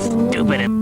stupid.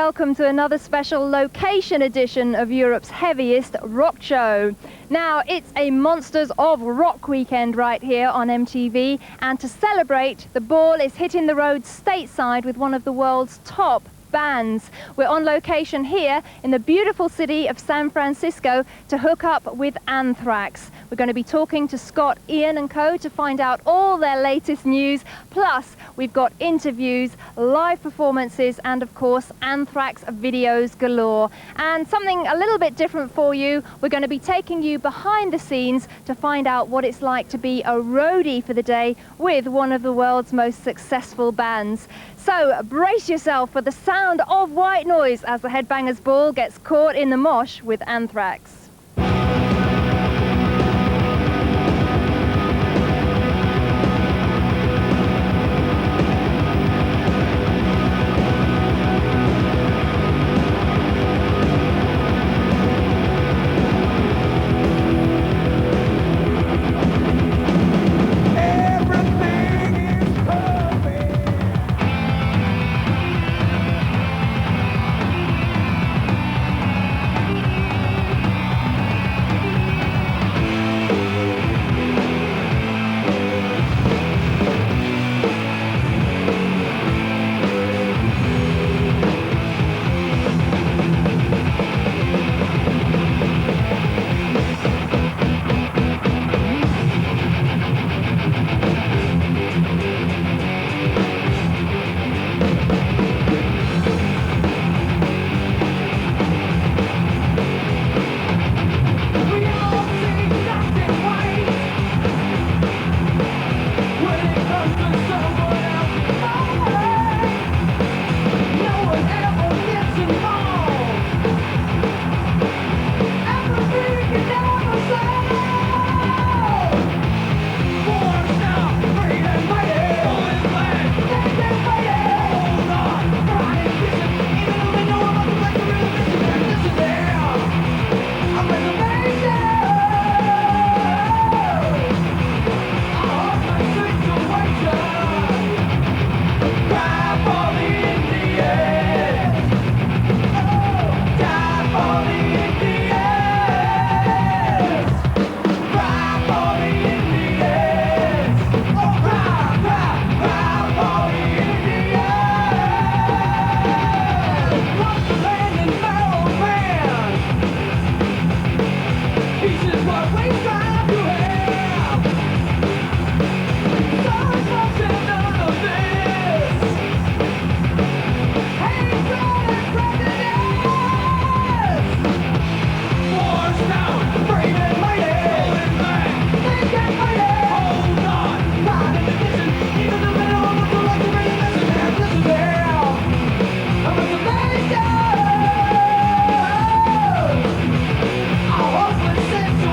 welcome to another special location edition of Europe's heaviest rock show. Now, it's a Monsters of Rock weekend right here on MTV, and to celebrate, the ball is hitting the road stateside with one of the world's top bands. We're on location here in the beautiful city of San Francisco to hook up with Anthrax. We're going to be talking to Scott, Ian and co to find out all their latest news. Plus, we've got interviews, live performances, and of course, Anthrax videos galore. And something a little bit different for you, we're going to be taking you behind the scenes to find out what it's like to be a roadie for the day with one of the world's most successful bands. So brace yourself for the sound of white noise as the Headbangers ball gets caught in the mosh with Anthrax.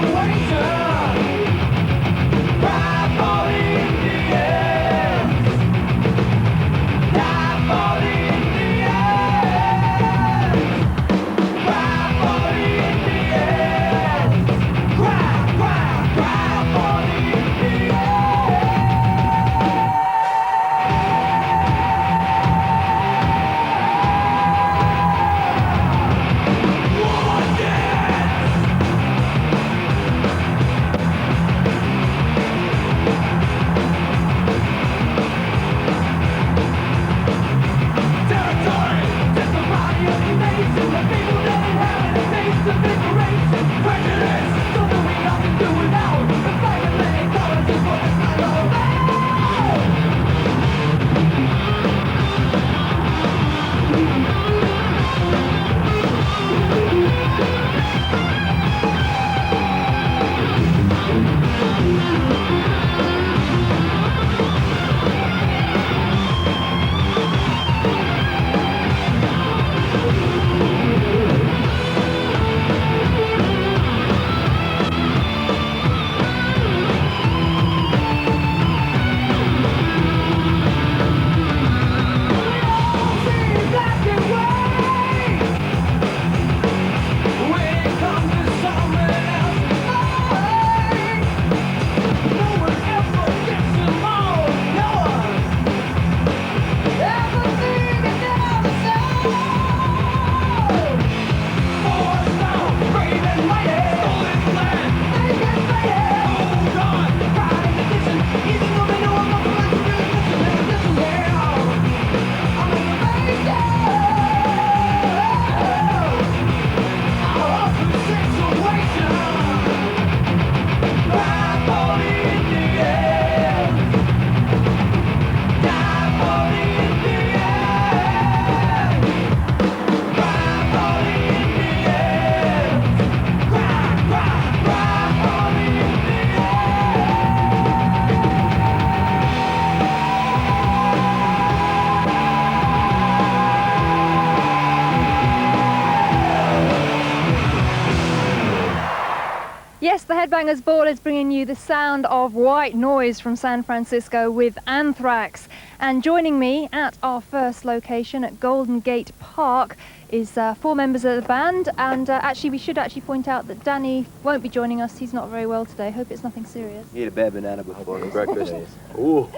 Situation. Headbangers Ball is bringing you the sound of white noise from San Francisco with Anthrax. And joining me at our first location at Golden Gate Park is 4 members of the band. And we should point out that Danny won't be joining us. He's not very well today. Hope it's nothing serious. Eat a bad banana before breakfast. Ooh.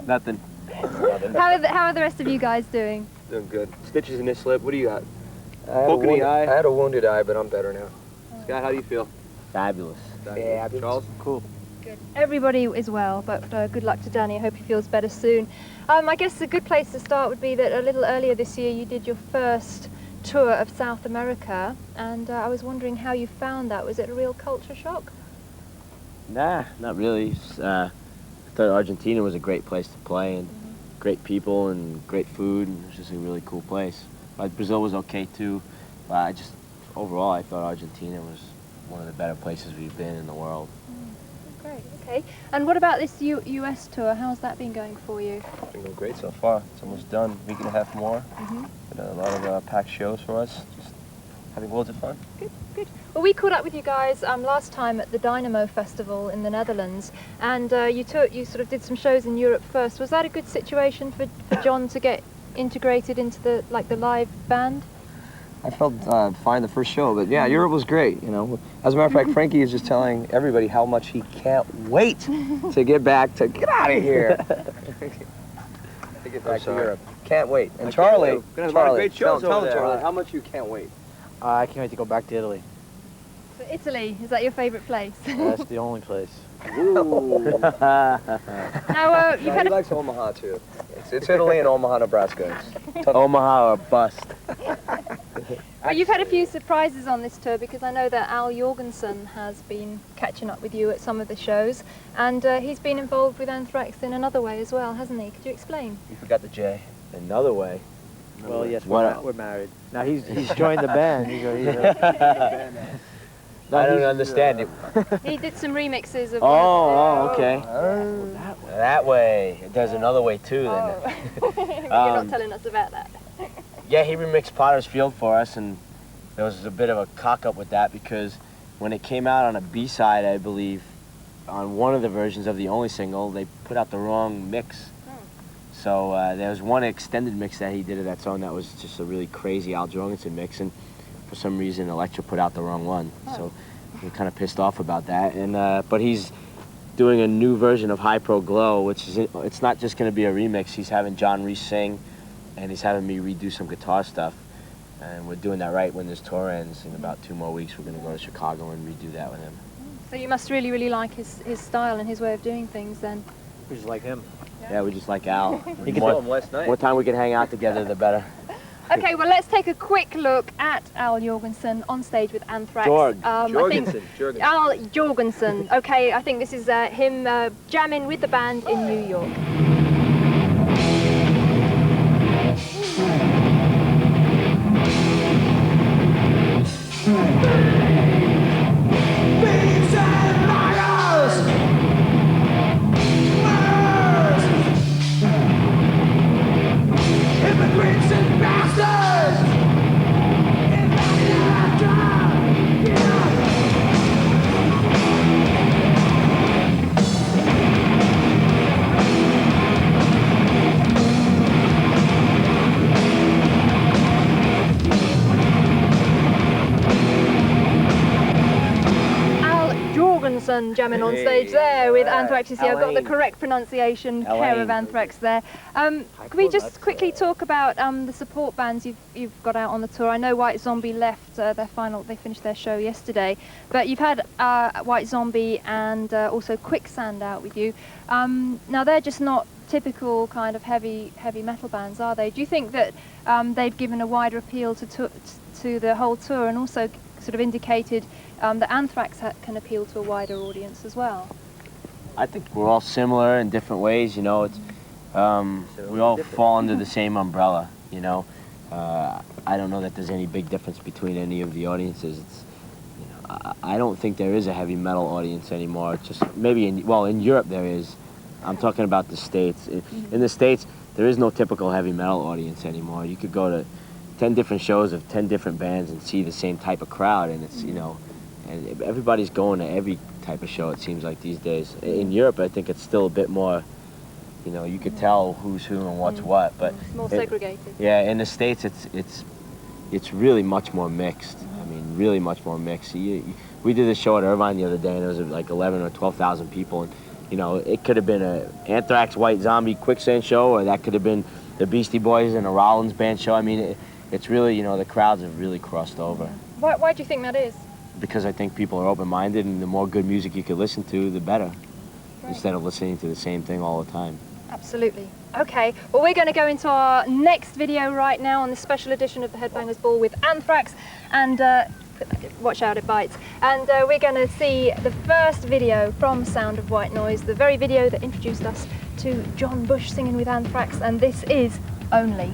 Nothing. How are the rest of you guys doing? Doing good. Stitches in this slip. What do you got? I had a wounded eye, but I'm better now. Scott, how do you feel? Fabulous. Yeah, Charles? Cool. Good. Everybody is well, but good luck to Danny. I hope he feels better soon. I guess a good place to start would be that a little earlier this year you did your first tour of South America, and I was wondering how you found that. Was it a real culture shock? Nah, not really. I thought Argentina was a great place to play, and great people and great food, and it was just a really cool place. Brazil was okay too, but overall I thought Argentina was one of the better places we've been in the world. Great, okay. And what about this US tour? How's that been going for you? It's been going great so far. It's almost done. Week and a half more. Been a lot of packed shows for us. Just having loads of fun. Good, good. Well, we caught up with you guys last time at the Dynamo Festival in the Netherlands, and you sort of did some shows in Europe first. Was that a good situation for John to get integrated into the live band? I felt fine the first show, but yeah, Europe was great, you know. As a matter of fact, Frankie is just telling everybody how much he can't wait to get back to get out of here. To get back to Europe. Can't wait. And Charlie, Got a lot of great shows tell over there. Charlie, how much you can't wait. I can't wait to go back to Italy. So Italy, is that your favourite place? That's the only place. Now, you've had He likes Omaha too. It's Italy and Omaha, Nebraska. Omaha or bust. you've had a few surprises on this tour, because I know that Al Jorgensen has been catching up with you at some of the shows, and he's been involved with Anthrax in another way as well, hasn't he? Could you explain? You forgot the J. Another way. Well, yes, What? we're married. Now he's joined the band. I don't understand it. He did some remixes of... Okay. That way. There's another way too then. You're not telling us about that. Yeah, he remixed Potter's Field for us, and there was a bit of a cock-up with that because when it came out on a B-side, I believe, on one of the versions of the only single, they put out the wrong mix. So there was one extended mix that he did of that song that was just a really crazy Al Jorgensen mix, and for some reason Elektra put out the wrong one. So we're kind of pissed off about that. And but he's doing a new version of High Pro Glow, which is it's not just going to be a remix. He's having John Reese sing, and he's having me redo some guitar stuff. And we're doing that right when this tour ends. In about 2 more weeks, we're going to go to Chicago and redo that with him. So you must really, really like his style and his way of doing things then. We just like him. Yeah, we just like Al. You can tell him last night. More time we can hang out together, the better. Okay, well, let's take a quick look at Al Jorgensen on stage with Anthrax. Jorgensen. Al Jorgensen. Okay, I think this is him jamming with the band in New York. Jamming on stage there with Anthrax. You see, I've got the correct pronunciation, care of Anthrax there. Can we just quickly talk about the support bands you've got out on the tour? I know White Zombie left they finished their show yesterday, but you've had White Zombie and also Quicksand out with you. Now they're just not typical kind of heavy metal bands, are they? Do you think that they've given a wider appeal to the whole tour, and also sort of indicated that Anthrax can appeal to a wider audience as well? I think we're all similar in different ways, you know. It's we all fall under the same umbrella, you know. I don't know that there's any big difference between any of the audiences. It's, you know, I don't think there is a heavy metal audience anymore. It's just maybe in Europe there is. I'm talking about the States. In the States, there is no typical heavy metal audience anymore. You could go to 10 different shows of 10 different bands and see the same type of crowd, and it's, you know, and everybody's going to every type of show, it seems like these days. In Europe, I think it's still a bit more, you know, you could tell who's who and what's what, but It's more segregated. yeah, in the States, it's really much more mixed. I mean, really much more mixed. We did a show at Irvine the other day, and there was like 11 or 12,000 people, and you know, it could have been a Anthrax, White Zombie, Quicksand show, or that could have been the Beastie Boys and a Rollins band show. I mean, it's really, you know, the crowds have really crossed over. Why do you think that is? Because I think people are open-minded, and the more good music you can listen to, the better, instead of listening to the same thing all the time. Absolutely. Okay, well, we're going to go into our next video right now on this special edition of the Headbangers Ball with Anthrax, and watch out, it bites. And we're going to see the first video from Sound of White Noise, the very video that introduced us to John Bush singing with Anthrax, and this is Only.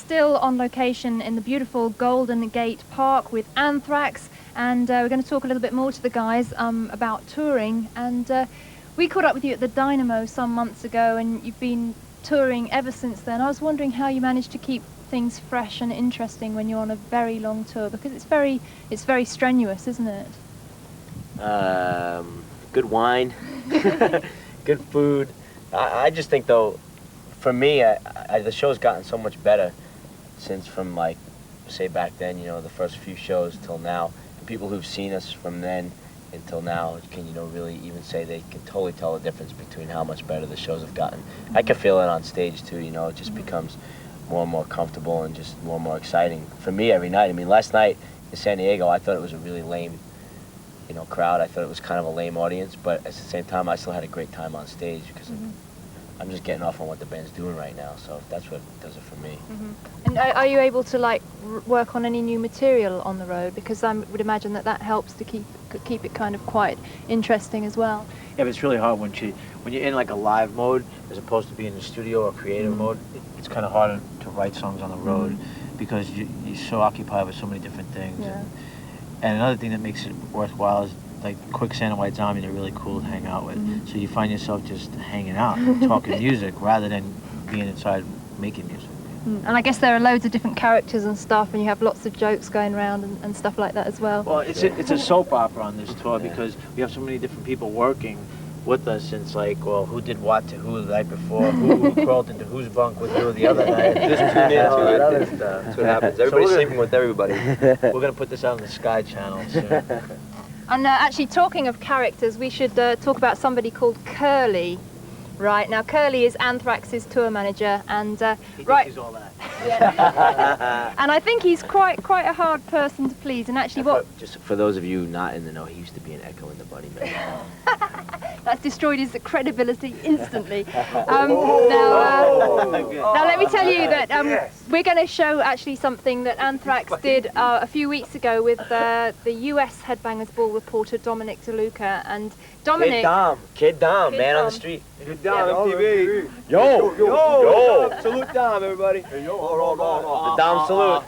still on location in the beautiful Golden Gate Park with Anthrax, and we're going to talk a little bit more to the guys about touring. And we caught up with you at the Dynamo some months ago, and you've been touring ever since then. I was wondering how you managed to keep things fresh and interesting when you're on a very long tour, because it's very strenuous, isn't it? Good wine, good food. I just think, though, for me, the show's gotten so much better since from, like, say back then, you know, the first few shows till now. And people who've seen us from then until now can, you know, really even say they can totally tell the difference between how much better the shows have gotten. I can feel it on stage, too, you know. It just becomes more and more comfortable and just more and more exciting for me every night. I mean, last night in San Diego, I thought it was a really lame, you know, crowd. I thought it was kind of a lame audience, but at the same time, I still had a great time on stage because I'm just getting off on what the band's doing right now, so that's what does it for me. And are you able to, like, work on any new material on the road? Because I would imagine that helps to keep it kind of quite interesting as well. Yeah, but it's really hard when you're in like a live mode as opposed to being in the studio or creative mode. It's kind of harder to write songs on the road because you're so occupied with so many different things. Yeah. And another thing that makes it worthwhile is like Quicksand and White Zombie, they're really cool to hang out with. So you find yourself just hanging out, talking music, rather than being inside making music. And I guess there are loads of different characters and stuff, and you have lots of jokes going around and stuff like that as well. Well, it's a soap opera on this tour because we have so many different people working with us, and it's like, well, who did what to who the night before, who crawled into whose bunk with who the other night. Just tune in, all that other stuff. That's what happens. Everybody's sleeping with everybody. We're going to put this out on the Sky Channel soon. And actually, talking of characters, we should talk about somebody called Curly. Right, now Curly is Anthrax's tour manager, and He thinks he's all that. and I think he's quite a hard person to please. And actually, Just for those of you not in the know, he used to be an Echo in the Bunny Man. that's destroyed his credibility instantly. Now let me tell you that we're going to show actually something that Anthrax did a few weeks ago with the US Headbangers Ball reporter Dominic DeLuca. And Dominic... Kid Dom, man on Dom. the street. Kid Dom, MTV. Yo. Salute Dom, everybody. The Dom salute.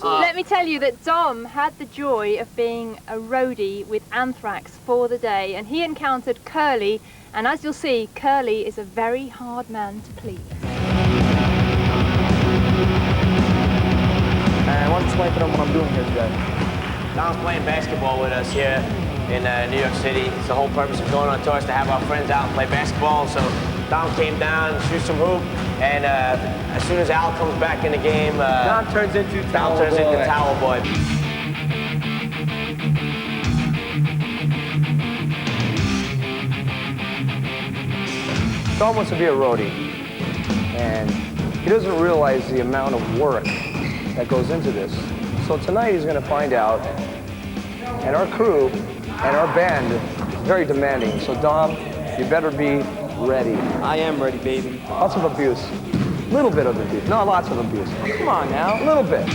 Let me tell you that Dom had the joy of being a roadie with Anthrax for the day, and he encountered Curly, and as you'll see, Curly is a very hard man to please. I want to explain to them what I'm doing here today. Dom's playing basketball with us here in New York City. It's the whole purpose of going on tour is to have our friends out and play basketball. So Dom came down, shoot some hoop, and as soon as Al comes back in the game, Dom turns into Towel Boy. Towel Boy. Dom wants to be a roadie, and he doesn't realize the amount of work that goes into this. So tonight he's going to find out, and our crew and our band is very demanding. So Dom, you better be ready. I am ready, baby. Lots of abuse. Little bit of abuse. Not lots of abuse. Come on now. A little bit.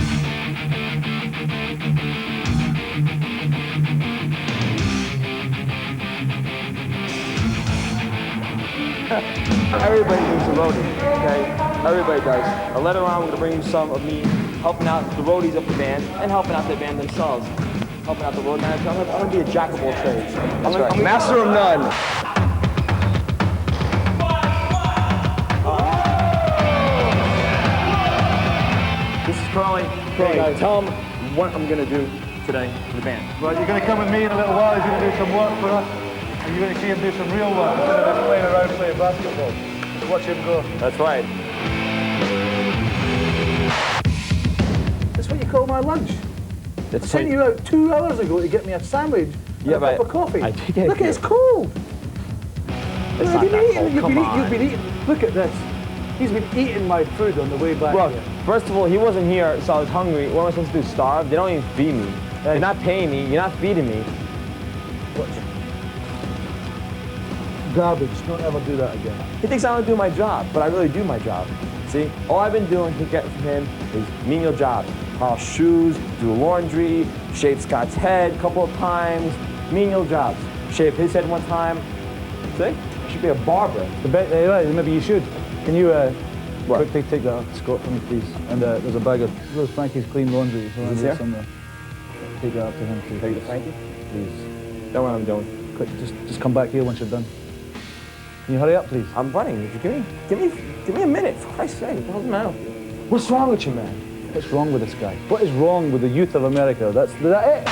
Everybody needs a roadie, okay? Everybody does. A later on, we're gonna bring you some of me helping out the roadies of the band and helping out the band themselves. Helping out the road manager. I'm gonna be a jack of all trades. That's right. Master of none. This is Curly. Hey, tell him what I'm gonna do today for the band. Well, you're going to come with me in a little while. He's going to do some work for us, and you're going to see him do some real work. Instead of just playing around playing basketball. So watch him go. That's right. That's what you call my lunch. I That's sent you out 2 hours ago to get me a sandwich and a cup of coffee. I did get Look, you. it's cold. It's You've not that been cold. Come on. You've been eating. Look at this. He's been eating my food on the way back Look, here. first of all, he wasn't here, so I was hungry. What am I supposed to do, starve? They don't even feed me. You're not paying me, you're not feeding me. Garbage. Don't ever do that again. He thinks I don't do my job, but I really do my job. See, all I've been doing to get from him is menial jobs. Polish shoes, do laundry, shave Scott's head a couple of times, menial jobs. Shave his head one time. See, I should be a barber. Maybe you should. Can you What? Quickly take that off the Scott for me, please. And there's a bag of Frankie's clean laundry. If you want Is to he do it here? somewhere. Take that up to him, please. Take it to Frankie? Please. Don't know what I'm doing. Quick, just come back here once you're done. Can you hurry up, please? I'm running. If you give me a minute, for Christ's sake. What the hell's the matter? What's wrong with you, man? What's wrong with this guy? What is wrong with the youth of America? That's that it.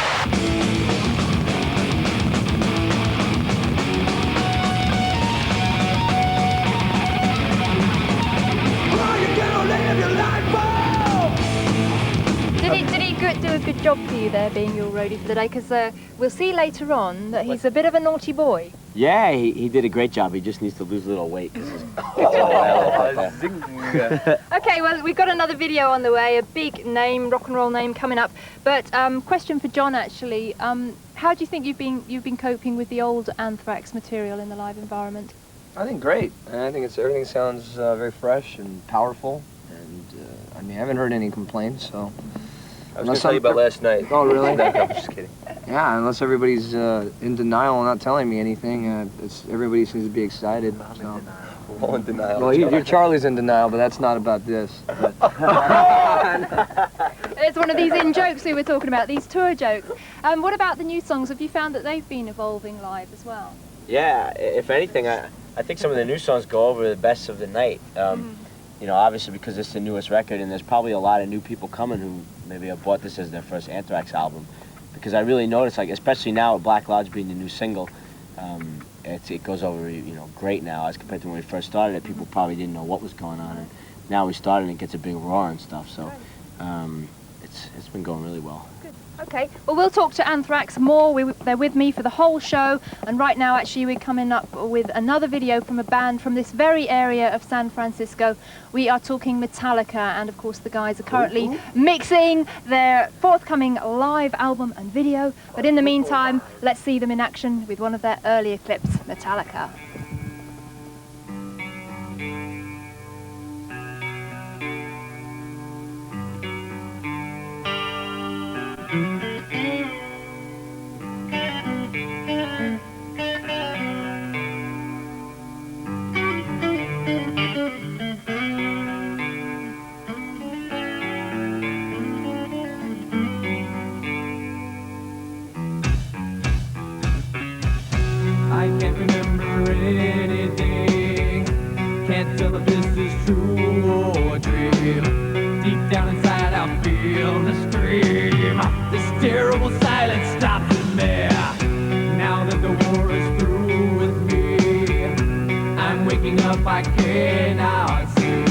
Did he do a good job for you there, being your roadie for the day? Because we'll see later on that he's a bit of a naughty boy. Yeah, he did a great job. He just needs to lose a little weight. Okay, well, we've got another video on the way, a big name, rock and roll name coming up. But question for John, actually. How do you think you've been coping with the old Anthrax material in the live environment? I think great. I think everything sounds very fresh and powerful. And I mean, I haven't heard any complaints, so. I was going to tell you about last night. Oh, really? No, I'm just kidding. Yeah, unless everybody's in denial and not telling me anything, everybody seems to be excited. So. All in denial. Well, Charlie's in denial, but that's not about this. It's one of these in-jokes we were talking about, these tour jokes. What about the new songs? Have you found that they've been evolving live as well? Yeah, if anything, I think some of the new songs go over the best of the night. You know, obviously because it's the newest record, and there's probably a lot of new people coming who maybe have bought this as their first Anthrax album. Because I really noticed, like, especially now with Black Lodge being the new single, it goes over, you know, great now as compared to when we first started it. People probably didn't know what was going on, and now we started and it gets a big roar and stuff. So it's been going really well. Okay, well, we'll talk to Anthrax more. They're with me for the whole show, and right now actually we're coming up with another video from a band from this very area of San Francisco. We are talking Metallica, and of course the guys are currently mixing their forthcoming live album and video. But in the meantime, let's see them in action with one of their earlier clips, Metallica. I can't remember anything. Can't tell if this is true or a dream. Deep down inside I feel the scream. This terrible silence stopped in me. Now that the war is through with me, I'm waking up, I cannot see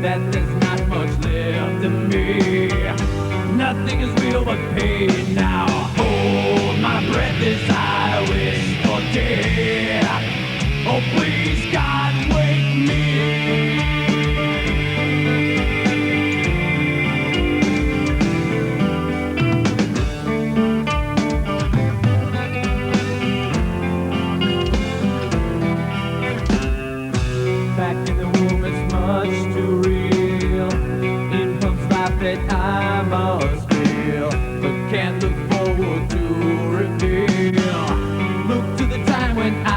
that there's not much left of me. Nothing is real but pain now. Hold my breath as I wish for death. Oh please God, wake me. Back in the womb it's much too real. It pumps life that I must feel, but can't look forward to reveal. Look to the time when I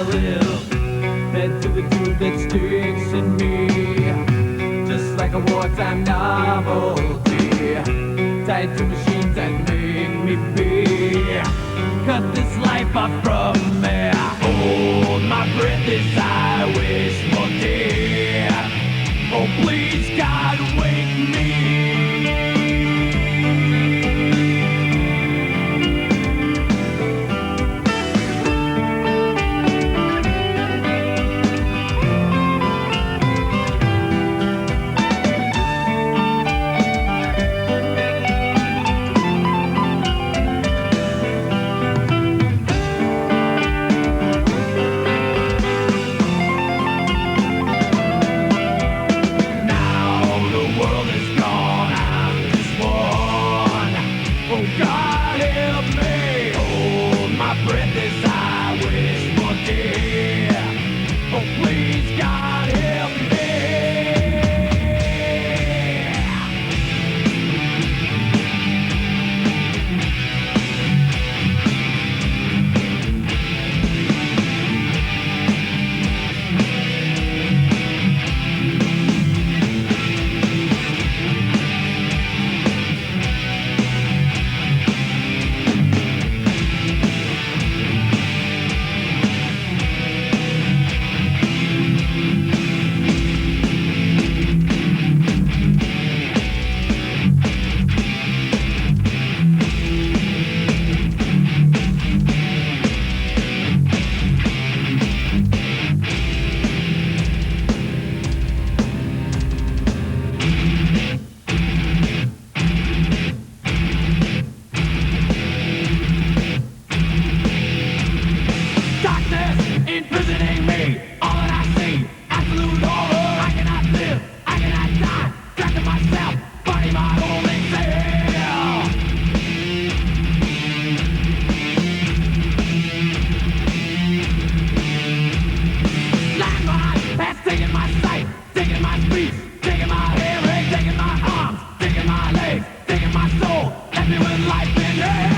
live, head to the tube that sticks in me, just like a wartime novelty, tied to machines that make me be. Cut this life off from me. Hold my breath as I wish for death. Oh please God, wake me. life in hell.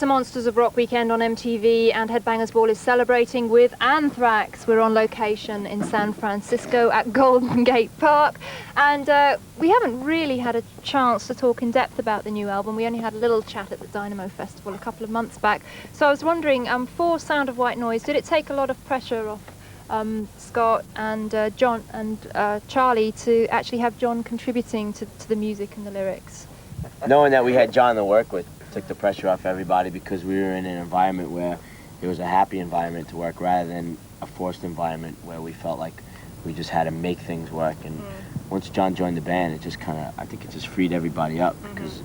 a Monsters of Rock weekend on MTV, and Headbangers Ball is celebrating with Anthrax. We're on location in San Francisco at Golden Gate Park, and we haven't really had a chance to talk in depth about the new album. We only had a little chat at the Dynamo Festival a couple of months back. So I was wondering, for Sound of White Noise, did it take a lot of pressure off Scott and John and Charlie to actually have John contributing to the music and the lyrics? Knowing that we had John to work with took the pressure off everybody, because we were in an environment where it was a happy environment to work rather than a forced environment where we felt like we just had to make things work. And once John joined the band, it just kind of, I think it just freed everybody up, because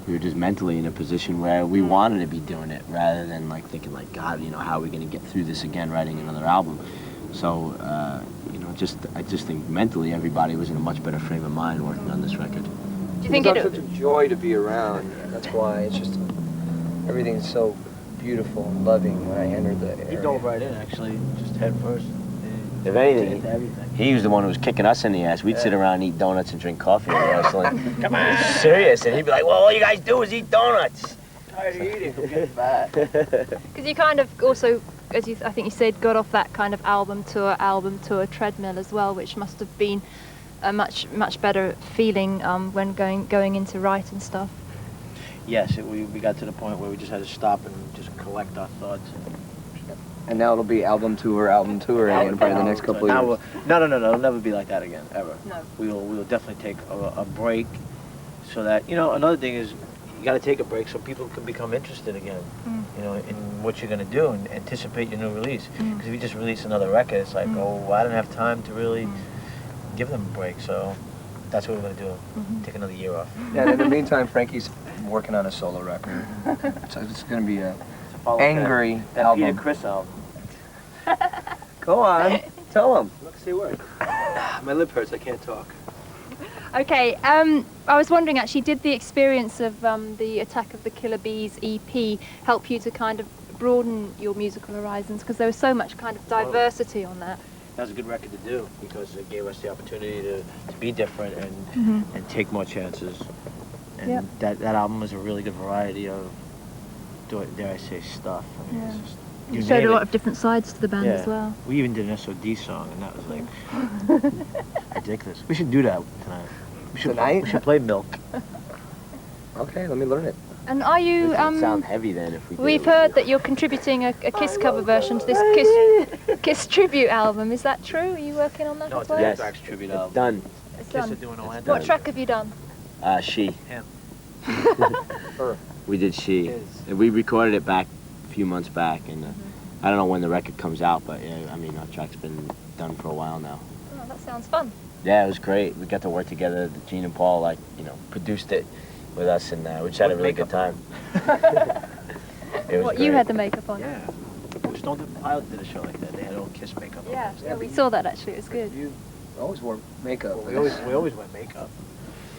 we were just mentally in a position where we wanted to be doing it rather than like thinking like, God, you know, how are we going to get through this again, writing another album? So, you know, I just think mentally everybody was in a much better frame of mind working on this record. Do you think it's such a joy to be around? That's why it's just everything's so beautiful and loving when I entered the area. He dove right in, actually, just head first. If anything, he was the one who was kicking us in the ass. We'd sit around and eat donuts and drink coffee and wrestling. Come on, serious. And he'd be like, well, all you guys do is eat donuts. Tired of eating, I'm getting fat. Because you kind of also, as I think you said, got off that kind of album tour treadmill as well, which must have been a much better feeling when going into writing stuff. Yes, we got to the point where we just had to stop and just collect our thoughts. And now it'll be album tour, probably the next couple of years. No, it'll never be like that again, ever. No. We will definitely take a break, so that, you know, another thing is, you got to take a break so people can become interested again, you know, in what you're going to do and anticipate your new release. Because if you just release another record, it's like, oh, well, I didn't have time to really give them a break, so that's what we're going to do, take another year off. Yeah, and in the meantime, Frankie's working on a solo record. So it's going to be a angry album. Peter Criss album. Go on, tell him. Let's see what. My lip hurts, I can't talk. Okay, I was wondering actually, did the experience of the Attack of the Killer Bees EP help you to kind of broaden your musical horizons? Because there was so much kind of diversity on that. That was a good record to do, because it gave us the opportunity to be different and take more chances. And that album was a really good variety of, dare I say, stuff. I mean, it's just, you showed a lot of different sides to the band as well. We even did an SOD song, and that was like ridiculous. We should do that tonight. We should play Milk. Okay, let me learn it. And are you? It would sound heavy then if we did. We've heard that you're contributing a Kiss cover version to this Kiss tribute album. Is that true? Are you working on that No, as it's well? an Anthrax tribute album. Done. It's Kiss done. are doing a What track have you done? She. Him. Her. We did She. And we recorded it back a few months back, and I don't know when the record comes out, but yeah, I mean, our track's been done for a while now. Oh, that sounds fun. Yeah, it was great. We got to work together. Gene and Paul, like, you know, produced it with us, and we just had a really good time. It was What, great. you had the makeup on? Yeah. Stone Temple Pilots did a show like that. They had all Kiss makeup on. Yeah, we saw that actually. It was good. You always wore makeup. We always wear makeup.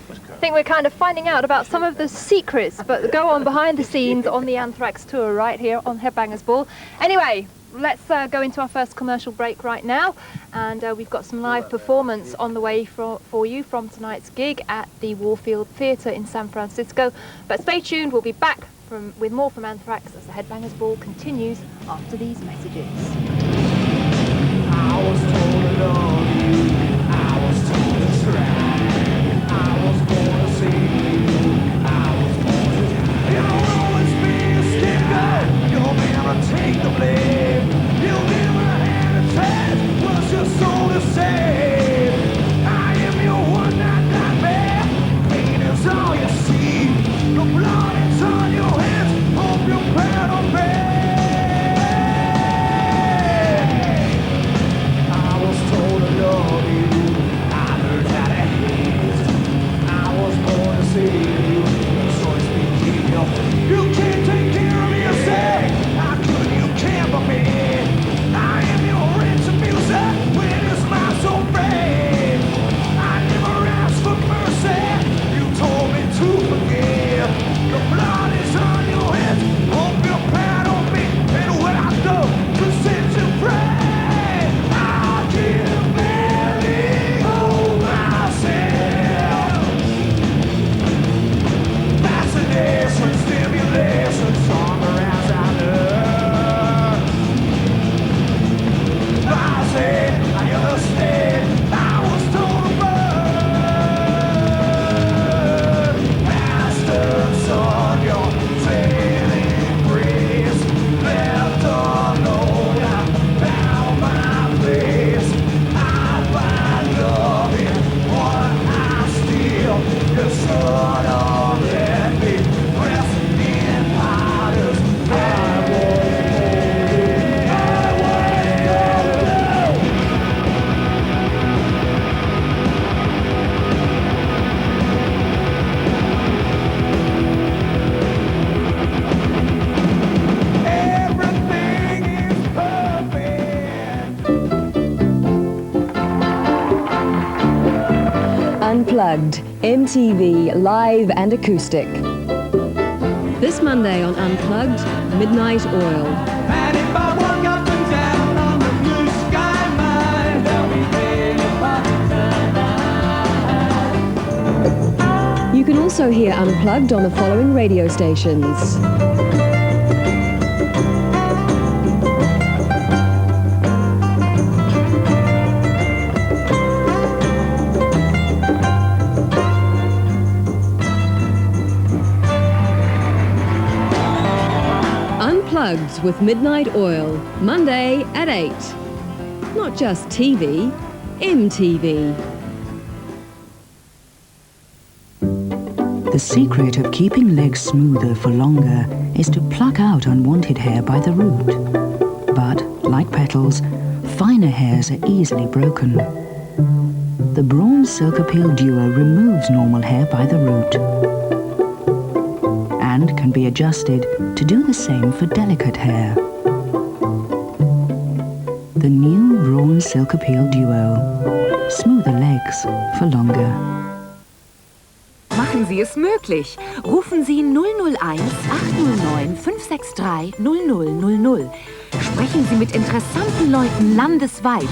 It was I good. think we're kind of finding out about some of the secrets, but go on behind the scenes on the Anthrax tour right here on Headbangers Ball. Anyway, let's go into our first commercial break right now, and we've got some live performance on the way for you from tonight's gig at the Warfield Theatre in San Francisco. But stay tuned, we'll be back with more from Anthrax as the Headbangers Ball continues after these messages. I was told to love you, I was told to try, I was born to see you, I was born to die. You'll always be a scapegoat, you'll never take the blame, you'll never have a chance, what's your soul to say? I am your one-night nightmare, pain is all you see, the blood is on your hands, hope you're proud of me. Unplugged, MTV Live and Acoustic. This Monday on Unplugged, Midnight Oil. And if I walk up and down on the blue sky mine, there'll be rain upon tonight. You can also hear Unplugged on the following radio stations. Unplugged with Midnight Oil, Monday at 8. Not just TV, MTV. The secret of keeping legs smoother for longer is to pluck out unwanted hair by the root. But, like petals, finer hairs are easily broken. The Braun Silk Appeal Duo removes normal hair by the root and can be adjusted to do the same for delicate hair. The new Braun Silk Appeal Duo. Smoother legs for longer. Machen Sie es möglich. Rufen Sie 001 809 563 0000. Sprechen Sie mit interessanten Leuten landesweit.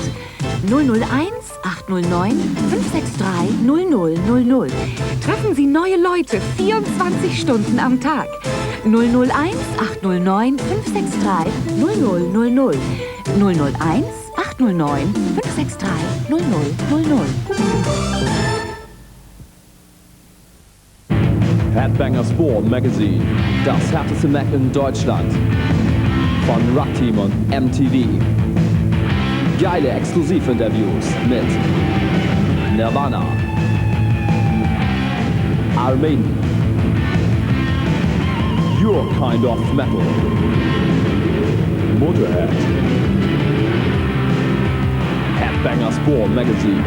001 809 563 0000. Treffen Sie neue Leute 24 Stunden am Tag. 001 809 563 0000. 001 809 563 0000. Headbangers Born Magazine, das härteste Mag in Deutschland. Von Rockteam und MTV. Geile Exklusivinterviews mit Nirvana, Iron Maiden, Your Kind of Metal, Motorhead. Headbangers Born Magazine.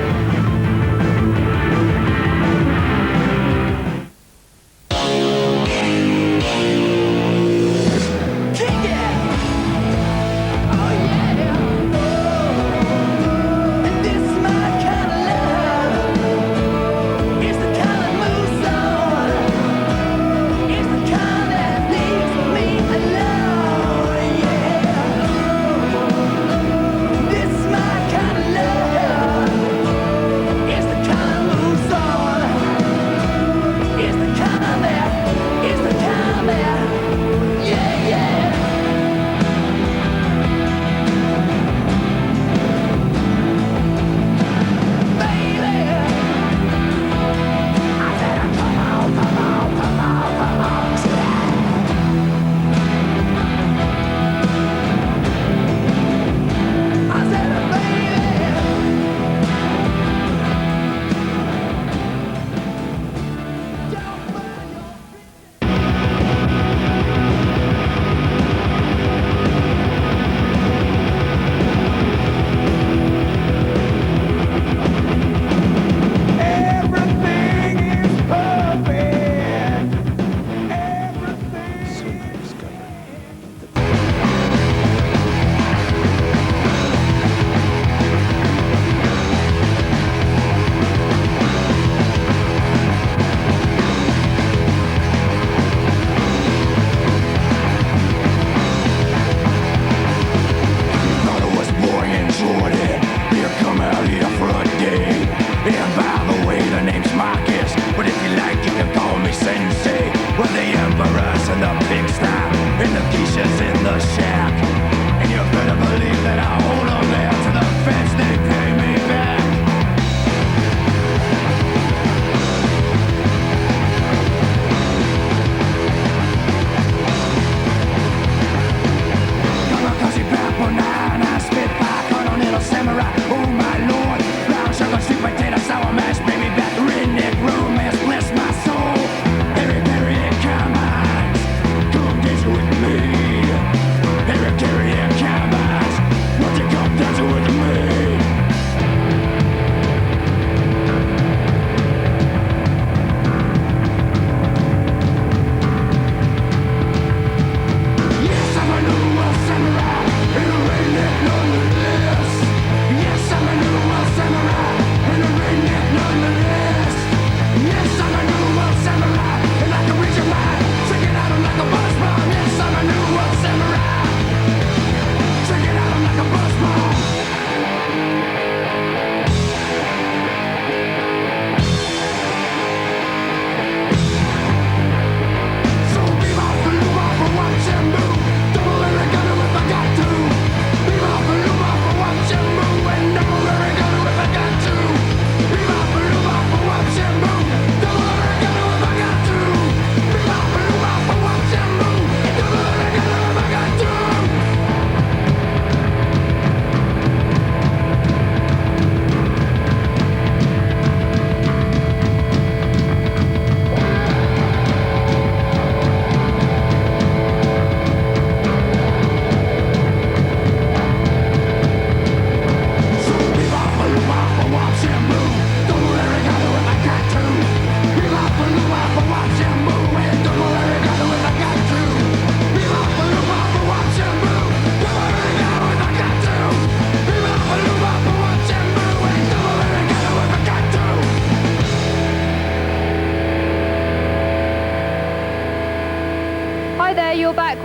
Yes,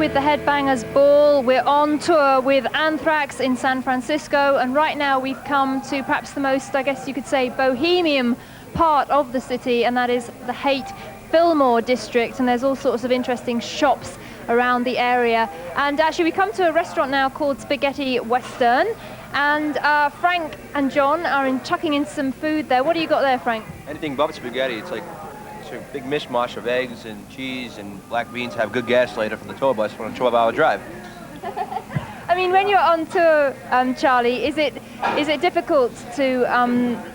with the Headbangers Ball. We're on tour with Anthrax in San Francisco, and right now we've come to perhaps the most, I guess you could say, bohemian part of the city, and that is the Haight-Fillmore district, and there's all sorts of interesting shops around the area. And actually we come to a restaurant now called Spaghetti Western, and Frank and John are chucking in some food there. What do you got there, Frank? Anything but spaghetti. It's a big mishmash of eggs and cheese and black beans. Have good gas later for the tour bus for a 12-hour drive. I mean, when you're on tour, Charlie, is it difficult to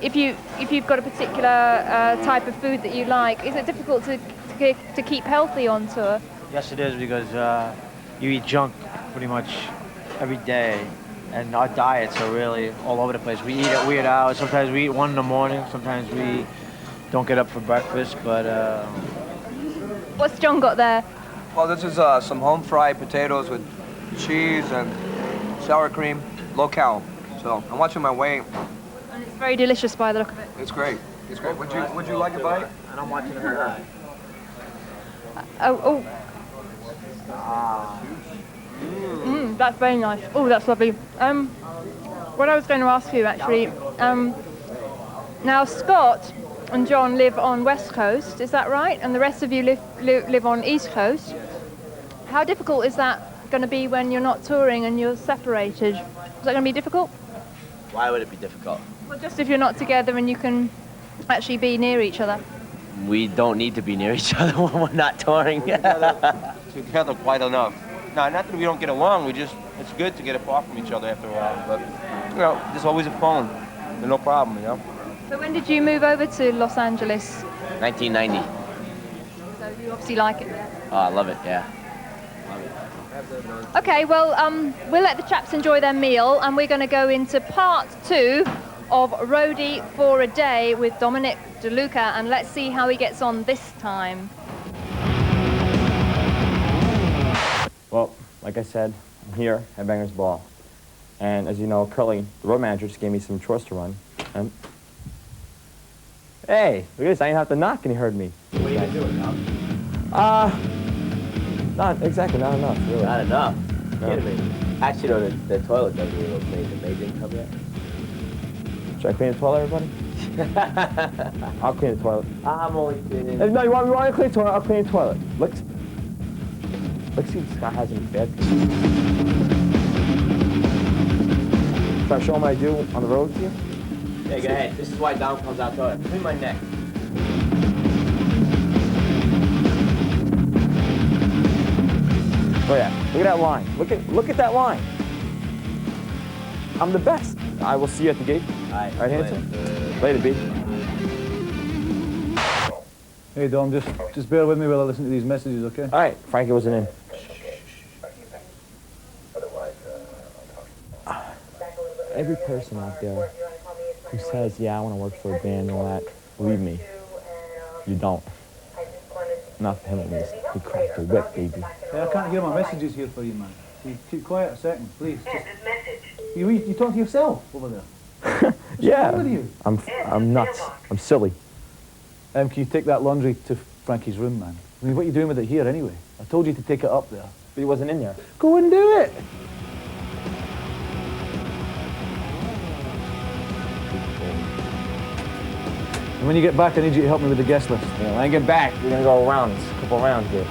if you've got a particular type of food that you like, is it difficult to keep healthy on tour? Yes, it is, because you eat junk pretty much every day, and our diets are really all over the place. We eat at weird hours. Sometimes we eat 1 in the morning. Sometimes we don't get up for breakfast, but... What's John got there? Well, this is some home-fried potatoes with cheese and sour cream, low-cal. So I'm watching my weight. And it's very delicious by the look of it. It's great. It's great. Would you like a bite? And I'm watching her. Oh. That's very nice. Oh, that's lovely. What I was going to ask you, actually, now Scott and John live on West Coast, is that right? And the rest of you live on East Coast. How difficult is that going to be when you're not touring and you're separated? Is that going to be difficult? Why would it be difficult? Well, just if you're not together and you can actually be near each other. We don't need to be near each other when we're not touring. Together quite enough. No, not that we don't get along. It's good to get apart from each other after a while. But there's always a phone. There's no problem, So when did you move over to Los Angeles? 1990. So you obviously like it there. Oh, I love it, yeah. Okay, well, we'll let the chaps enjoy their meal, and we're going to go into part 2 of Roadie for a Day with Dominic DeLuca, and let's see how he gets on this time. Well, like I said, I'm here at Headbangers Ball. And as you know, Curly, the road manager, just gave me some chores to run. And hey, look at this, I didn't have to knock and he heard me. What are you going to do, Tom? Not exactly, not enough, really. Not enough? No. Kidding me. Actually, though, the toilet does need a little clean. The maid didn't come yet. Should I clean the toilet, everybody? I'll clean the toilet. I'm only kidding. No, you want to clean the toilet? I'll clean the toilet. Let's see if Scott has any bed. Should I show him what I do on the road to you? Yeah, go ahead. This is why Dom comes out toilet. Clean my neck. Oh yeah, look at that line. Look at that line. I'm the best. I will see you at the gate. All right, handsome. Later, B. Hey, Dom, just bear with me while I listen to these messages, okay? All right, Frankie wasn't in. Every person out there who says, yeah, I want to work for a band and all that, believe me, you don't. Not for him at least. He cracked the whip, baby. Hey, I can't hear my messages here for you, man. Can you keep quiet a second, please? You talk to yourself over there. Yeah. What's wrong with you? I'm nuts. I'm silly. Can you take that laundry to Frankie's room, man? I mean, what are you doing with it here anyway? I told you to take it up there. But he wasn't in there. Go and do it. And when you get back, I need you to help me with the guest list. Yeah, when I get back, we're gonna go around. It's a couple rounds here.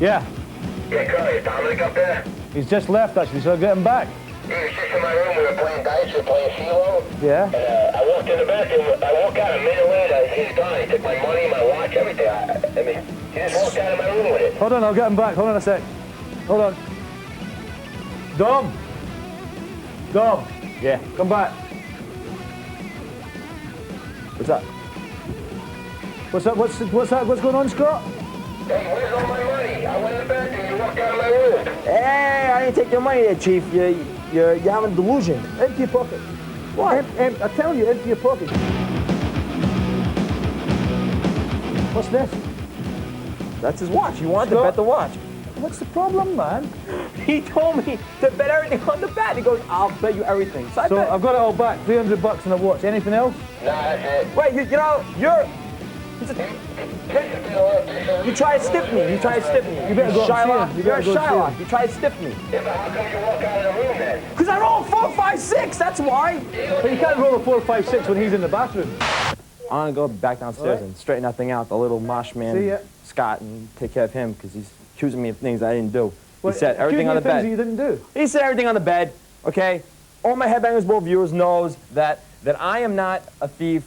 Yeah. Yeah, Curly, is Dominic up there? He's just left, actually, so I'll get him back. He was just in my room. We were playing dice. We were playing CeeLo. Yeah? And I walked in the bathroom. I walked out a minute later. He's gone. He took my money, my watch, everything. I mean, he just walked out of my room with it. Hold on, I'll get him back. Hold on a sec. Hold on. Dom! Dom! Yeah. Come back. What's up? What's up? What's that? What's going on, Scott? Hey, where's all my money? I went in the bathroom. You walked out of my room. Hey, I didn't take your money there, Chief. You're having a delusion. Empty your pocket. What? I'm telling you, empty your pocket. What's this? That's his watch. You wanted to bet the watch. what's the problem, man? He told me to bet everything on the bet. He goes, I'll bet you everything. So I've got it all back, $300 and a watch. Anything else? Nah, that's it. Wait, you know, you try to stiff me. You try to stiff me. You better go Shylock. see him. You You're a better go see Shylock. him. You try to stiff me. Yeah, but how come you walk out of the room then? Because I rolled 4, 5, 6. That's why. But you can't roll a 4, 5, 6 when he's in the bathroom. I'm gonna go back downstairs and straighten that thing out. The little mosh See man, ya. Scott, and take care of him because he's accusing me of things I didn't do. Well, He said everything on the things bed. that you didn't do. He said everything on the bed. Okay. All my Headbangers Ball viewers knows that I am not a thief.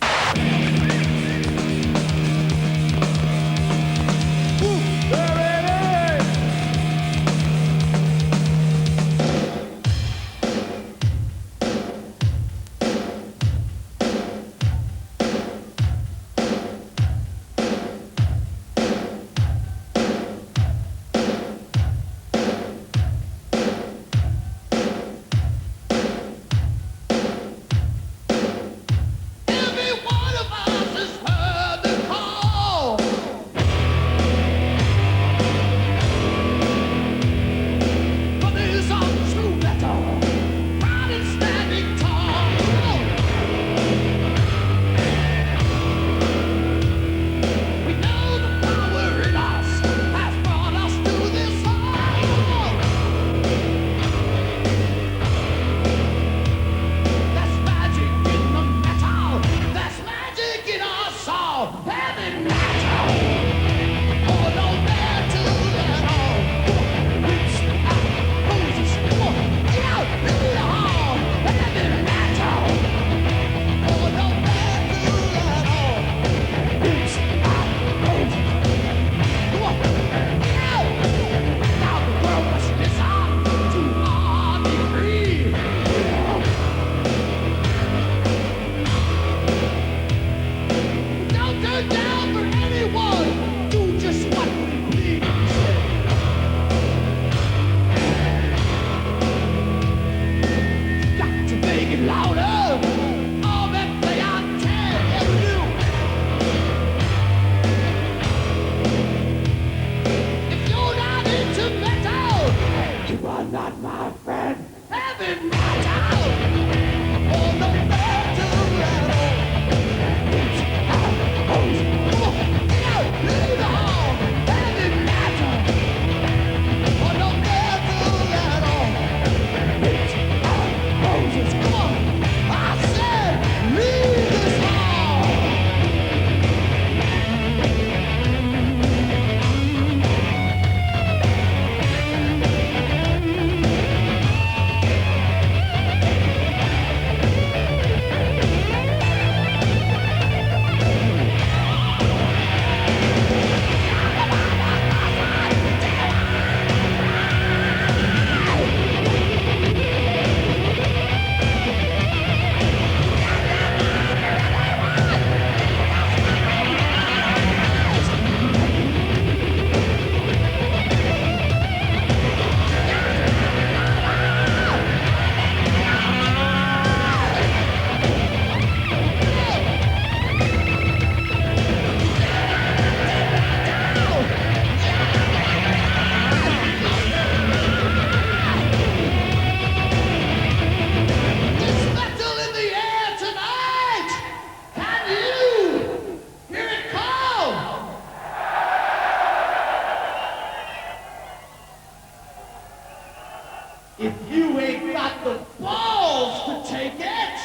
If you ain't got the balls to take it,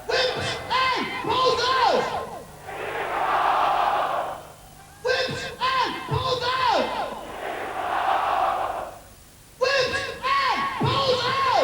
whips and posers! Whips and posers! Whips and posers!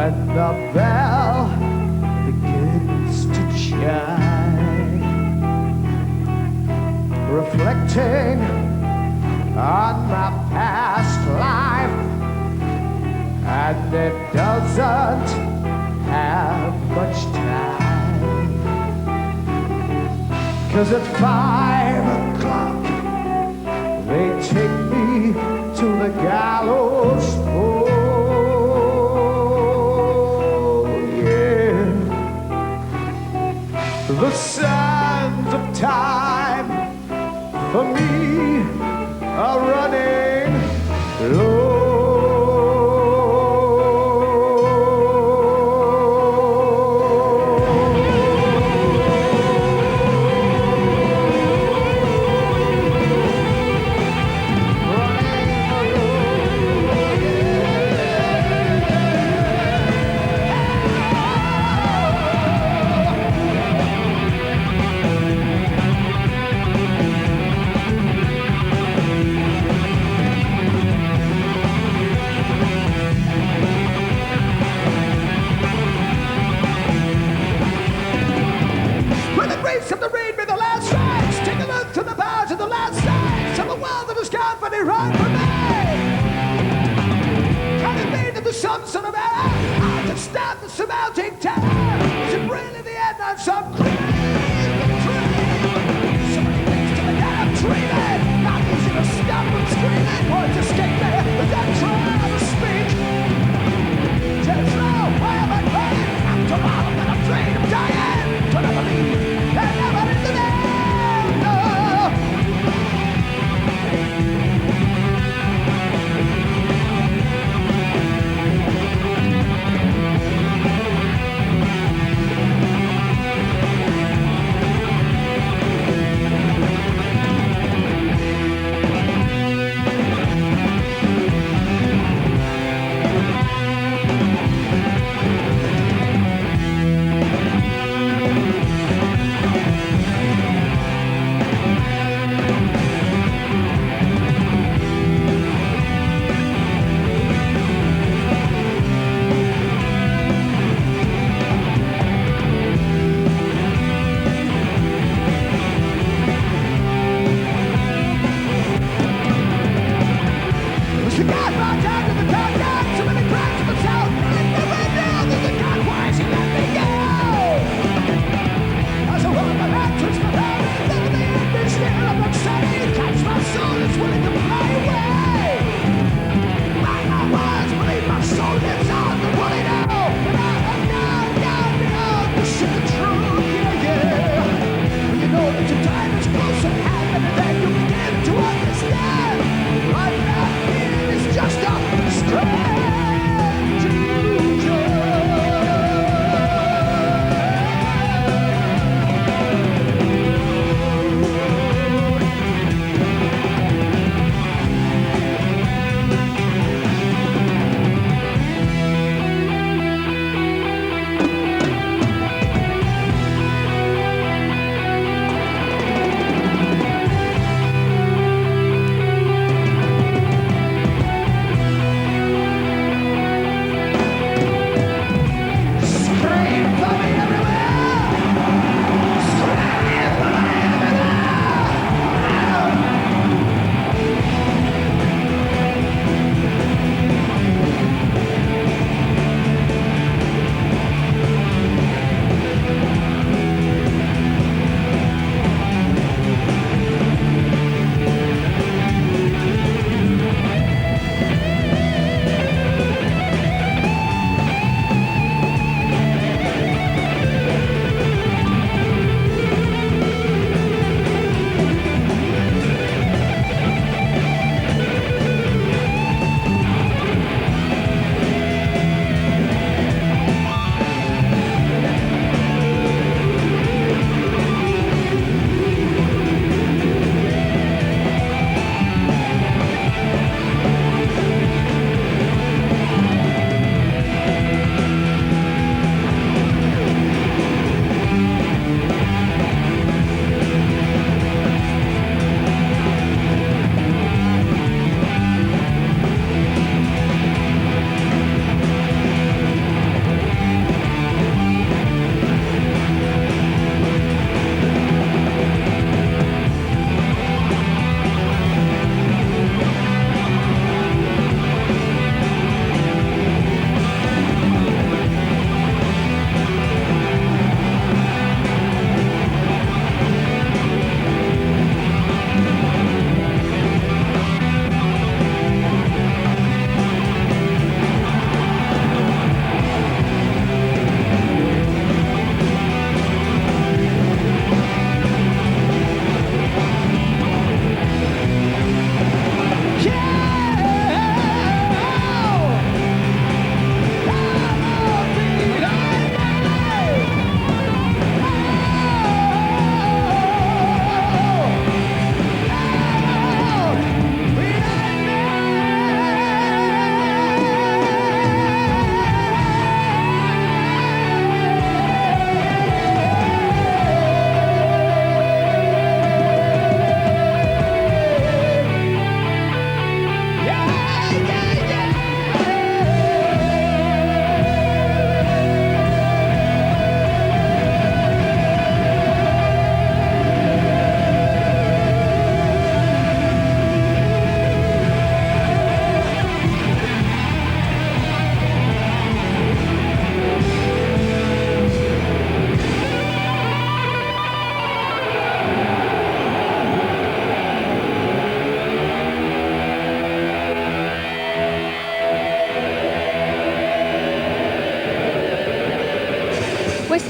when the bell begins to chime, reflecting on my past life, and it doesn't have much time, 'cause at 5 o'clock they take me to the gallows pole. Yeah, the sands of time for me are running low. Son of error, I can stand the surmounting terror. Is it really the end? I'm so dreaming. So many things to the end, I'm dreaming. Not easy to stop from screaming. Words escape me as I try to speak. Just slow, why am I crying? After all that I'm afraid of dying. Don't ever leave, and never in the end. No.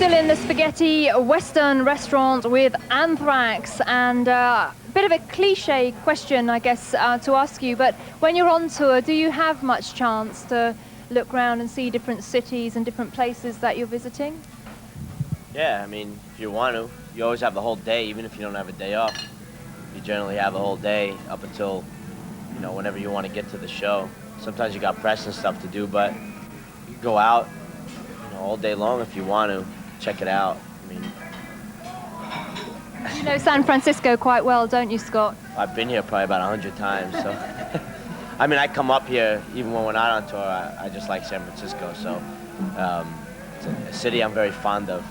still in the spaghetti western restaurant with Anthrax, and a bit of a cliche question, I guess, to ask you, but when you're on tour, do you have much chance to look around and see different cities and different places that you're visiting? Yeah, I mean, if you want to, you always have the whole day, even if you don't have a day off. You generally have the whole day up until, you know, whenever you want to get to the show. Sometimes you got press and stuff to do, but you go out, you know, all day long if you want to. Check it out. I mean, you know San Francisco quite well, don't you, Scott? I've been here probably about 100 times, so. I mean, I come up here, even when we're not on tour, I just like San Francisco, so it's a city I'm very fond of.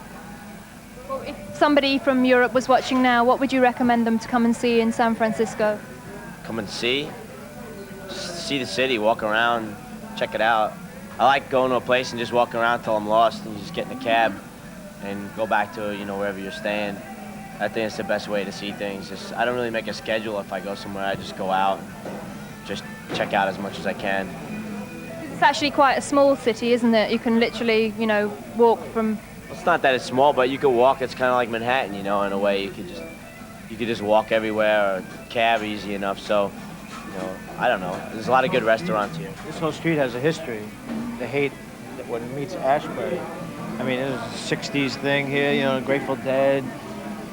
Well, if somebody from Europe was watching now, what would you recommend them to come and see in San Francisco? Come and see the city, walk around, check it out. I like going to a place and just walking around till I'm lost and just get in a cab and go back to, you know, wherever you're staying. I think it's the best way to see things. I don't really make a schedule if I go somewhere. I just go out, just check out as much as I can. It's actually quite a small city, isn't it? You can literally, you know, walk from... It's not that it's small, but you could walk. It's kind of like Manhattan, you know, in a way. You could just walk everywhere, or cab easy enough. So, you know, I don't know. There's a lot of good restaurants here. This whole street has a history. The hate when it meets Ashbury. I mean, it was a 60s thing here, you know, Grateful Dead,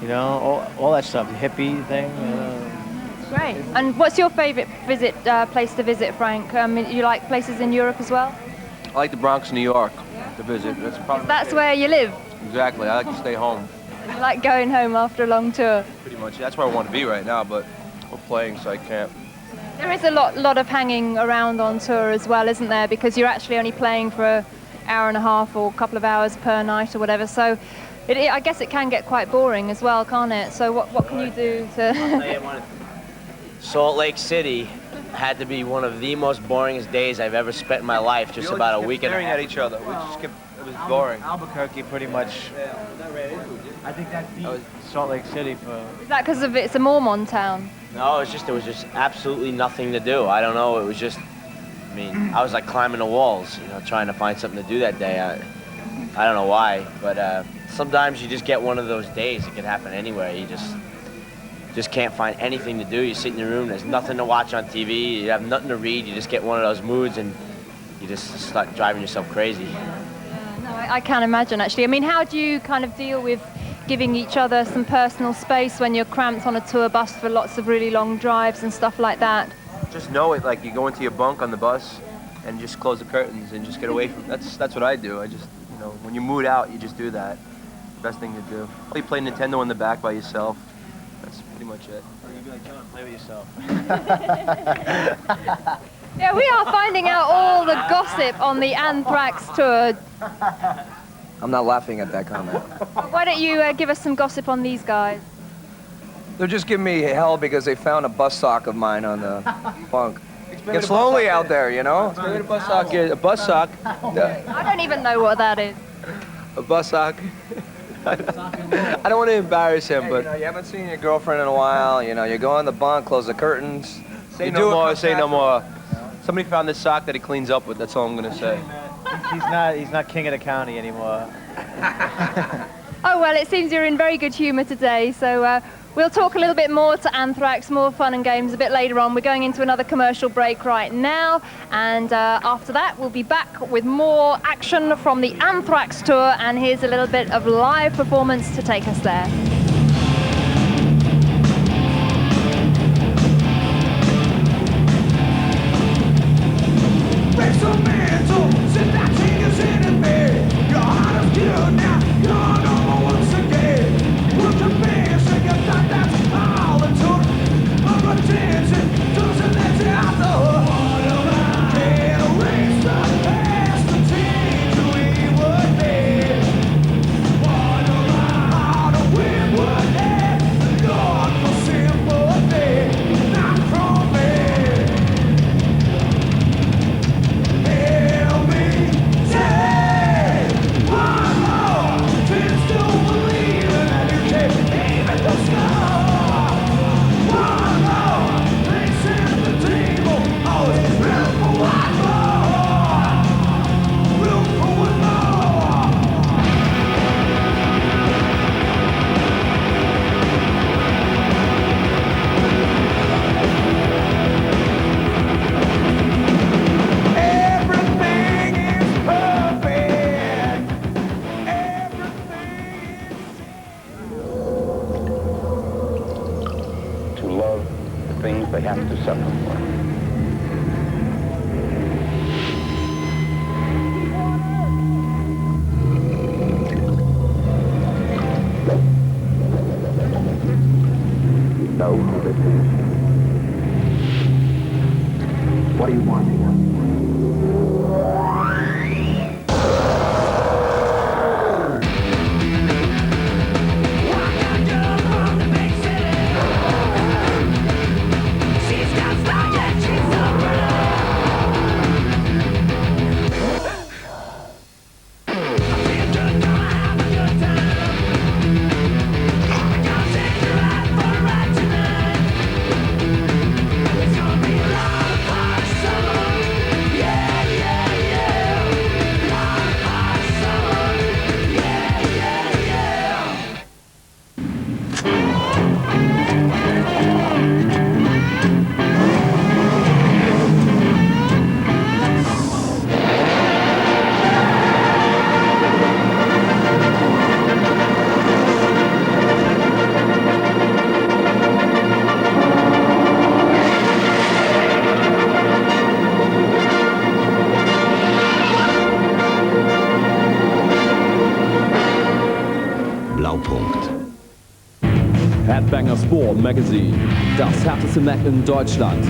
you know, all that stuff, the hippie thing. Great. And what's your favorite place to visit, Frank? You like places in Europe as well? I like the Bronx, New York to visit. That's where you live? Exactly. I like to stay home. You like going home after a long tour? Pretty much. That's where I want to be right now, but we're playing, so I can't. There is a lot of hanging around on tour as well, isn't there? Because you're actually only playing for an hour and a half or a couple of hours per night or whatever. So I guess it can get quite boring as well, can't it? So what can you do to... Salt Lake City had to be one of the most boringest days I've ever spent in my life, just about a week and a half. Staring at each other. We just kept, it was boring. Albuquerque pretty much, I think that beat Salt Lake City for... Is that because it's a Mormon town? No, there was just absolutely nothing to do. I don't know, it was just, I mean, I was like climbing the walls, you know, trying to find something to do that day. I don't know why, but sometimes you just get one of those days. It can happen anywhere. You just can't find anything to do. You sit in your room, there's nothing to watch on TV, you have nothing to read, you just get one of those moods and you just start driving yourself crazy. No, I can't imagine actually. I mean, how do you kind of deal with giving each other some personal space when you're cramped on a tour bus for lots of really long drives and stuff like that? Just know it, like you go into your bunk on the bus and just close the curtains and just get away from, that's what I do. I just, you know, when you mood out, you just do that. Best thing to do. You play Nintendo in the back by yourself. That's pretty much it. Or you'd be like, John, play with yourself. Yeah, we are finding out all the gossip on the Anthrax tour. I'm not laughing at that comment. Why don't you give us some gossip on these guys? They're just giving me hell because they found a bus sock of mine on the bunk. It's lonely out there, you know? A bus sock. A bus sock. I don't even know what that is. A bus sock. I don't want to embarrass him, but... You know, you haven't seen your girlfriend in a while, you know, you go on the bunk, close the curtains. Say no more, say no more. Somebody found this sock that he cleans up with, that's all I'm going to say. He's not king of the county anymore. Oh, well, it seems you're in very good humour today, so we'll talk a little bit more to Anthrax, more fun and games a bit later on. We're going into another commercial break right now, and after that we'll be back with more action from the Anthrax tour, and here's a little bit of live performance to take us there. We're Know who this is. What do you want? Headbangers Born Magazine, das härteste Mac in Deutschland.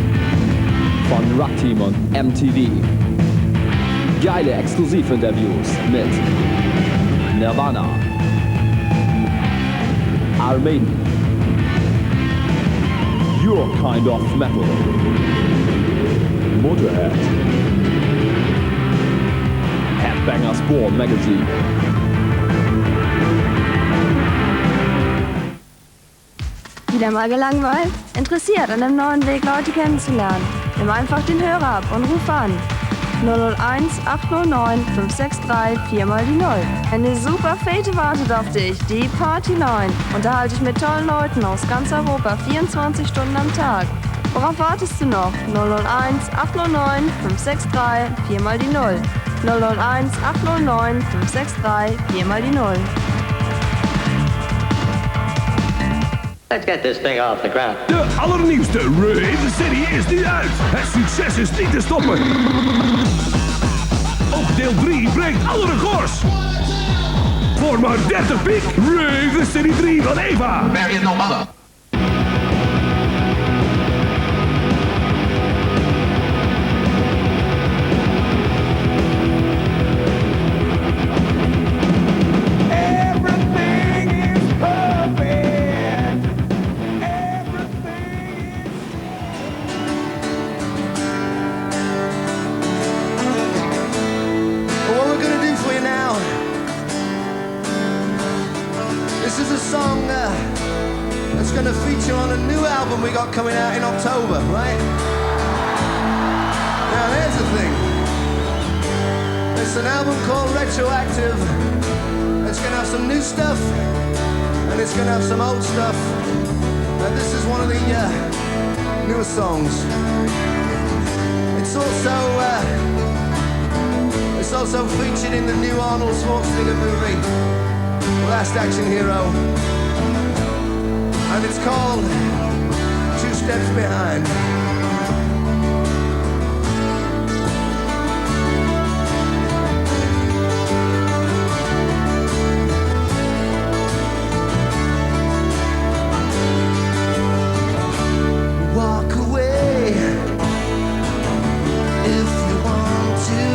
Von Rock Team und MTV. Geile Exklusivinterviews mit Nirvana, Iron Maiden, Your Kind of Metal, Motorhead. Headbangers Born Magazine. Wieder mal gelangweilt? Interessiert an einem neuen Weg, Leute kennenzulernen? Nimm einfach den Hörer ab und ruf an. 001 809 563 4 mal die 0. Eine super Fete wartet auf dich, die Party 9. Unterhalte dich mit tollen Leuten aus ganz Europa 24 Stunden am Tag. Worauf wartest du noch? 001 809 563 4 mal die 0. 001 809 563 4 mal die 0. Let's get this thing off the ground. De allernieuwste Rave City is nu uit. Het succes is niet te stoppen. Ook deel 3 brengt alle records. Voor maar 30 piek. Rave City 3 van Eva. There is no mother. That's going to feature on a new album we got coming out in October, right? Now there's the thing. It's an album called Retroactive. It's going to have some new stuff and it's going to have some old stuff. And this is one of the newer songs. It's also featured in the new Arnold Schwarzenegger movie, Last Action Hero. And it's called 2 Steps Behind. Walk away if you want to.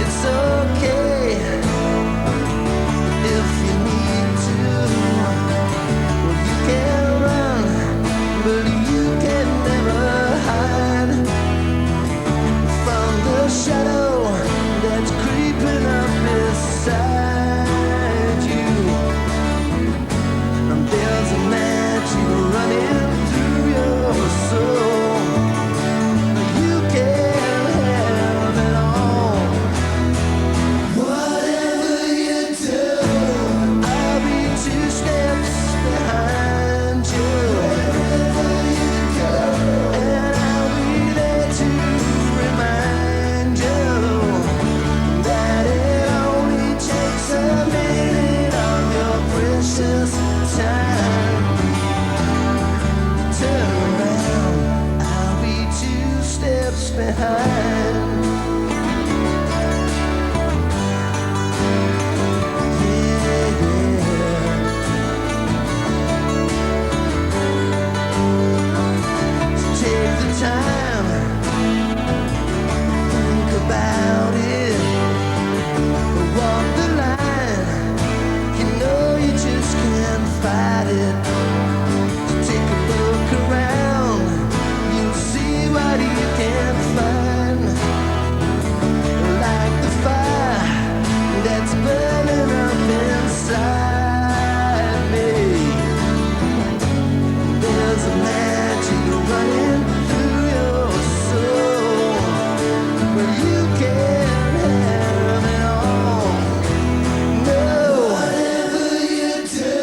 It's okay if you need to. Well, you can run, but you can behind. Time, think about it, walk the line, you know you just can't fight it. Take a look around, you'll see what you can find, like the fire that's burning up inside me. There's a magic running through your soul, but you can't have it all. No, whatever you do,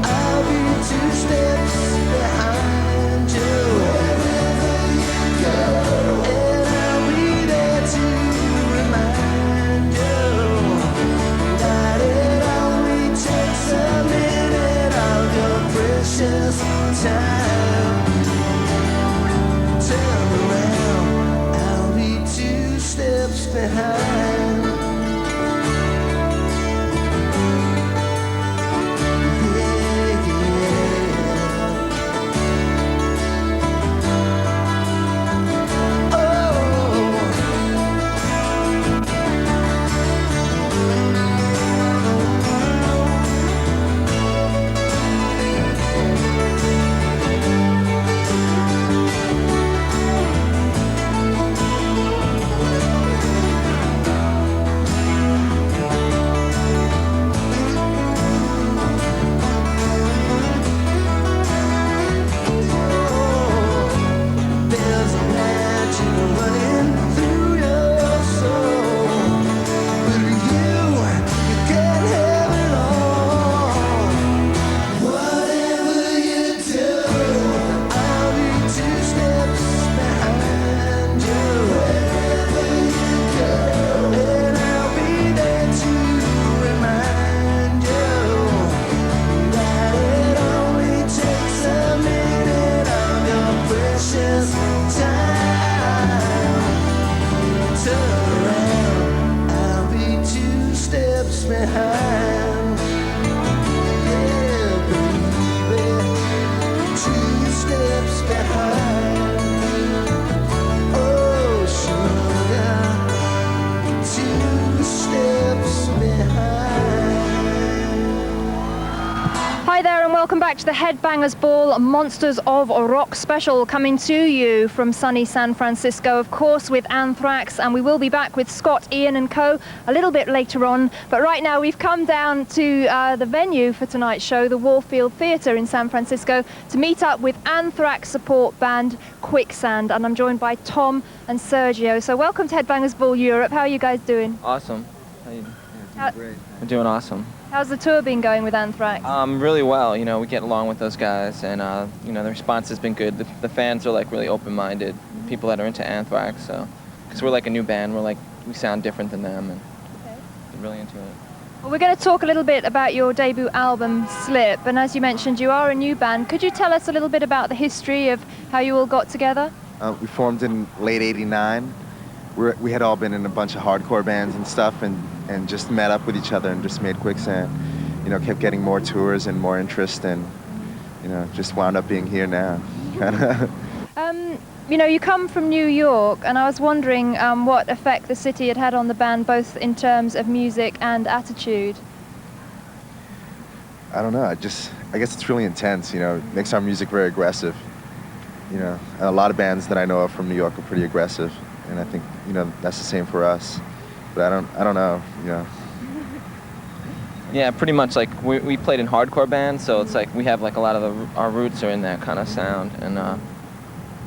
I'll be 2 steps behind you. Wherever you go, and I'll be there to remind you that it only takes a minute of your precious time. Turn around, I'll be 2 steps behind. Yeah, yeah. Oh. There's a magic running through your soul, but you can't have it all. Whatever you do, I'll be 2 steps behind you. Wherever you go, and I'll be there to remind you that it only takes a minute of your precious time. Turn around, I'll be 2 steps behind. Yeah, baby, 2 steps behind. Oh, sugar, 2 steps behind. Hi there and welcome back to the Headbangers Ball Monsters of Rock special, coming to you from sunny San Francisco, of course, with Anthrax, and we will be back with Scott, Ian and co a little bit later on. But right now we've come down to the venue for tonight's show, the Warfield Theatre in San Francisco, to meet up with Anthrax support band Quicksand, and I'm joined by Tom and Sergio. So welcome to Headbangers Ball Europe. How are you guys doing? Awesome. How you How- doing? We're doing awesome. How's the tour been going with Anthrax? Really well. You know, we get along with those guys, and you know, the response has been good. The fans are like really open-minded. People that are into Anthrax, so because we're like a new band, we sound different than them, and they're really into it. Well, we're going to talk a little bit about your debut album, Slip, and as you mentioned, you are a new band. Could you tell us a little bit about the history of how you all got together? We formed in late '89. We had all been in a bunch of hardcore bands and stuff, and just met up with each other and just made Quicksand. You know, kept getting more tours and more interest, and you know, just wound up being here now. You know, you come from New York, and I was wondering what effect the city had on the band, both in terms of music and attitude. I don't know. I guess it's really intense. You know, it makes our music very aggressive. You know, a lot of bands that I know of from New York are pretty aggressive, and I think, you know, that's the same for us. But I don't know. You know. Yeah, pretty much. Like we played in hardcore bands, so it's like we have like a lot of our roots are in that kind of sound, and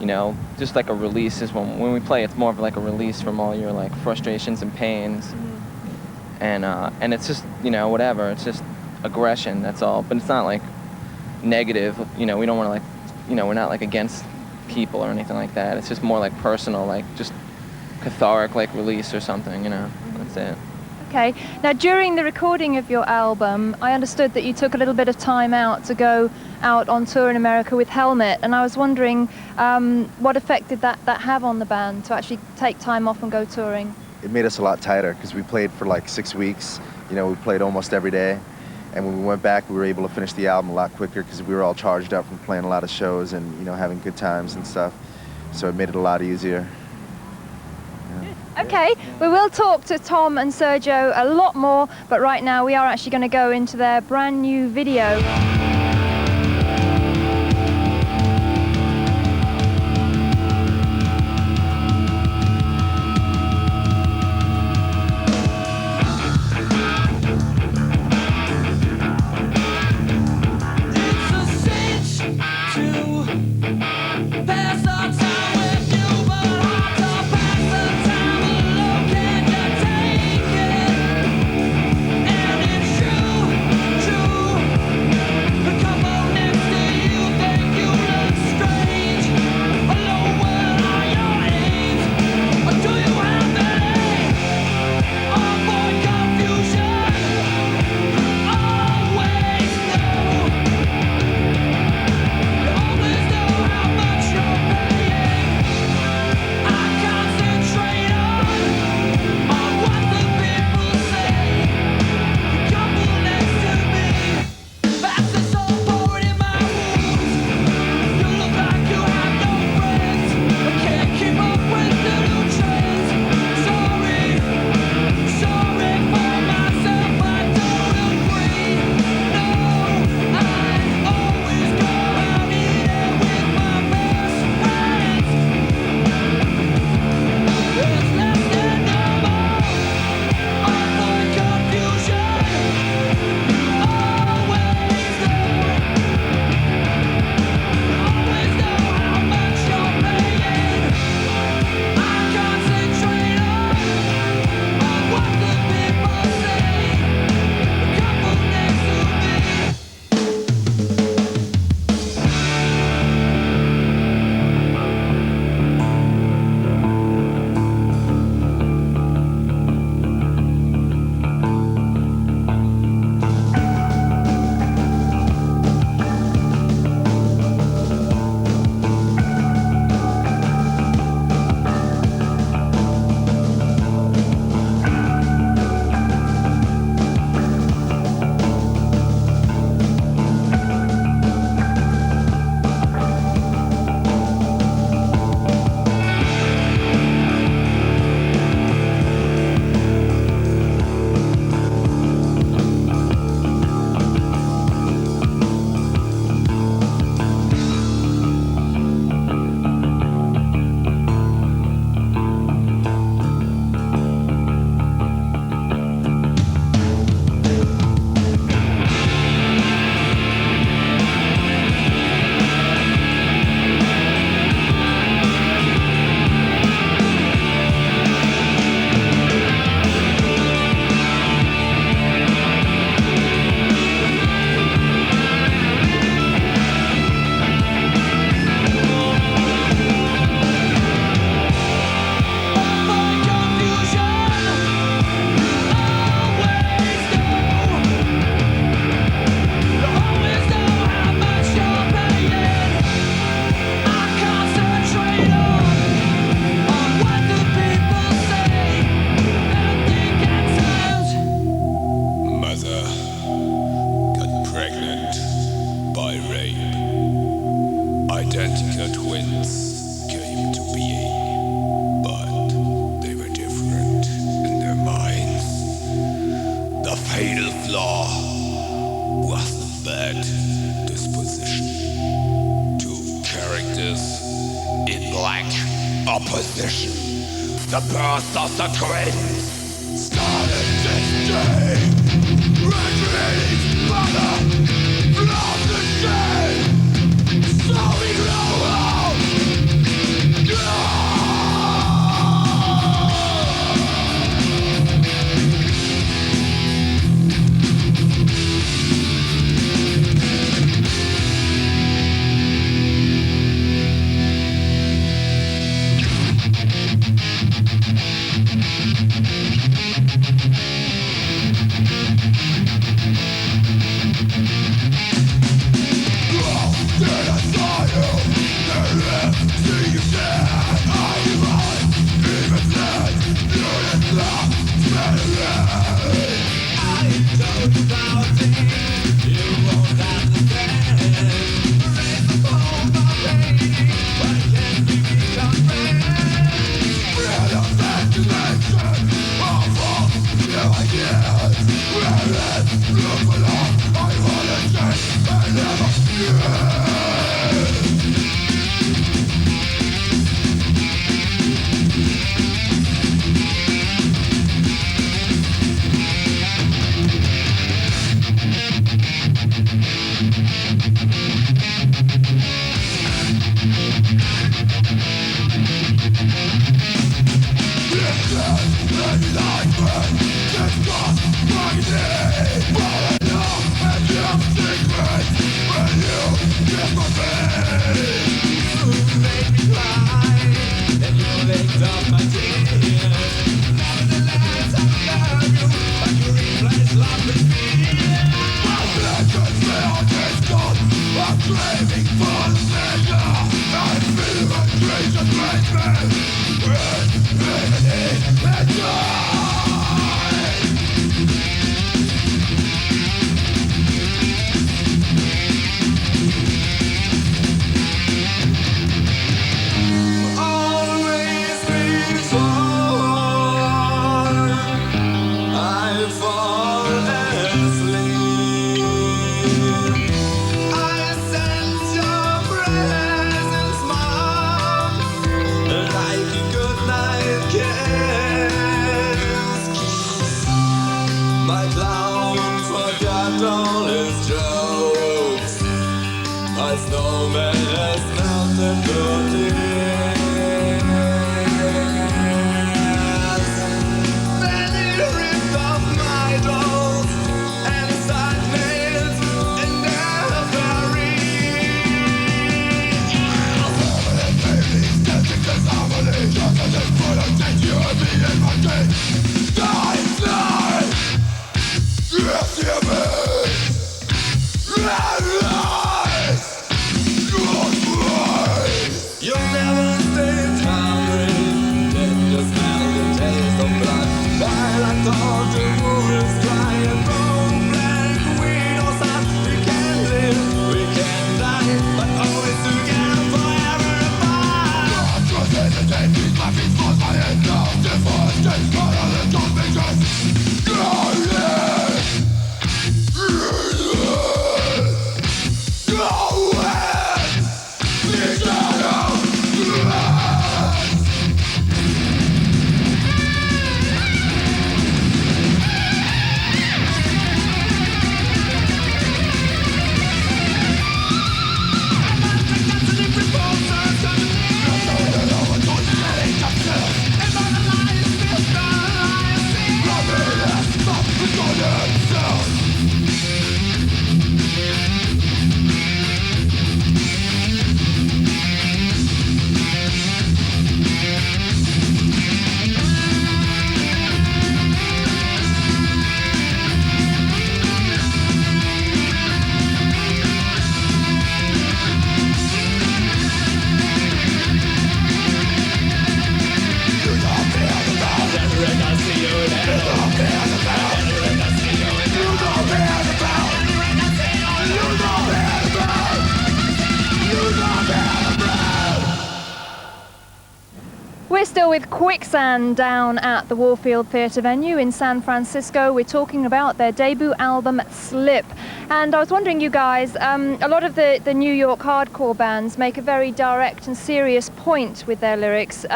you know, just like a release is when we play. It's more of like a release from all your like frustrations and pains, and it's just, you know, whatever. It's just aggression. That's all. But it's not like negative. You know, we don't want to like, you know, we're not like against people or anything like that. It's just more like personal, like just cathartic, like release or something. You know, that's it. Okay. Now, during the recording of your album, I understood that you took a little bit of time out to go out on tour in America with Helmet, and I was wondering what effect did that have on the band to actually take time off and go touring? It made us a lot tighter because we played for like 6 weeks. You know, we played almost every day. And when we went back, we were able to finish the album a lot quicker because we were all charged up from playing a lot of shows and, you know, having good times and stuff. So it made it a lot easier. Okay, we will talk to Tom and Sergio a lot more, but right now we are actually going to go into their brand new video. opposition. The birth of the twins started this day. Retreat, mother, from the shade. Slowly grow up. We're still with Quicksand down at the Warfield Theatre venue in San Francisco. We're talking about their debut album, Slip. And I was wondering, you guys, a lot of the New York hardcore bands make a very direct and serious point with their lyrics,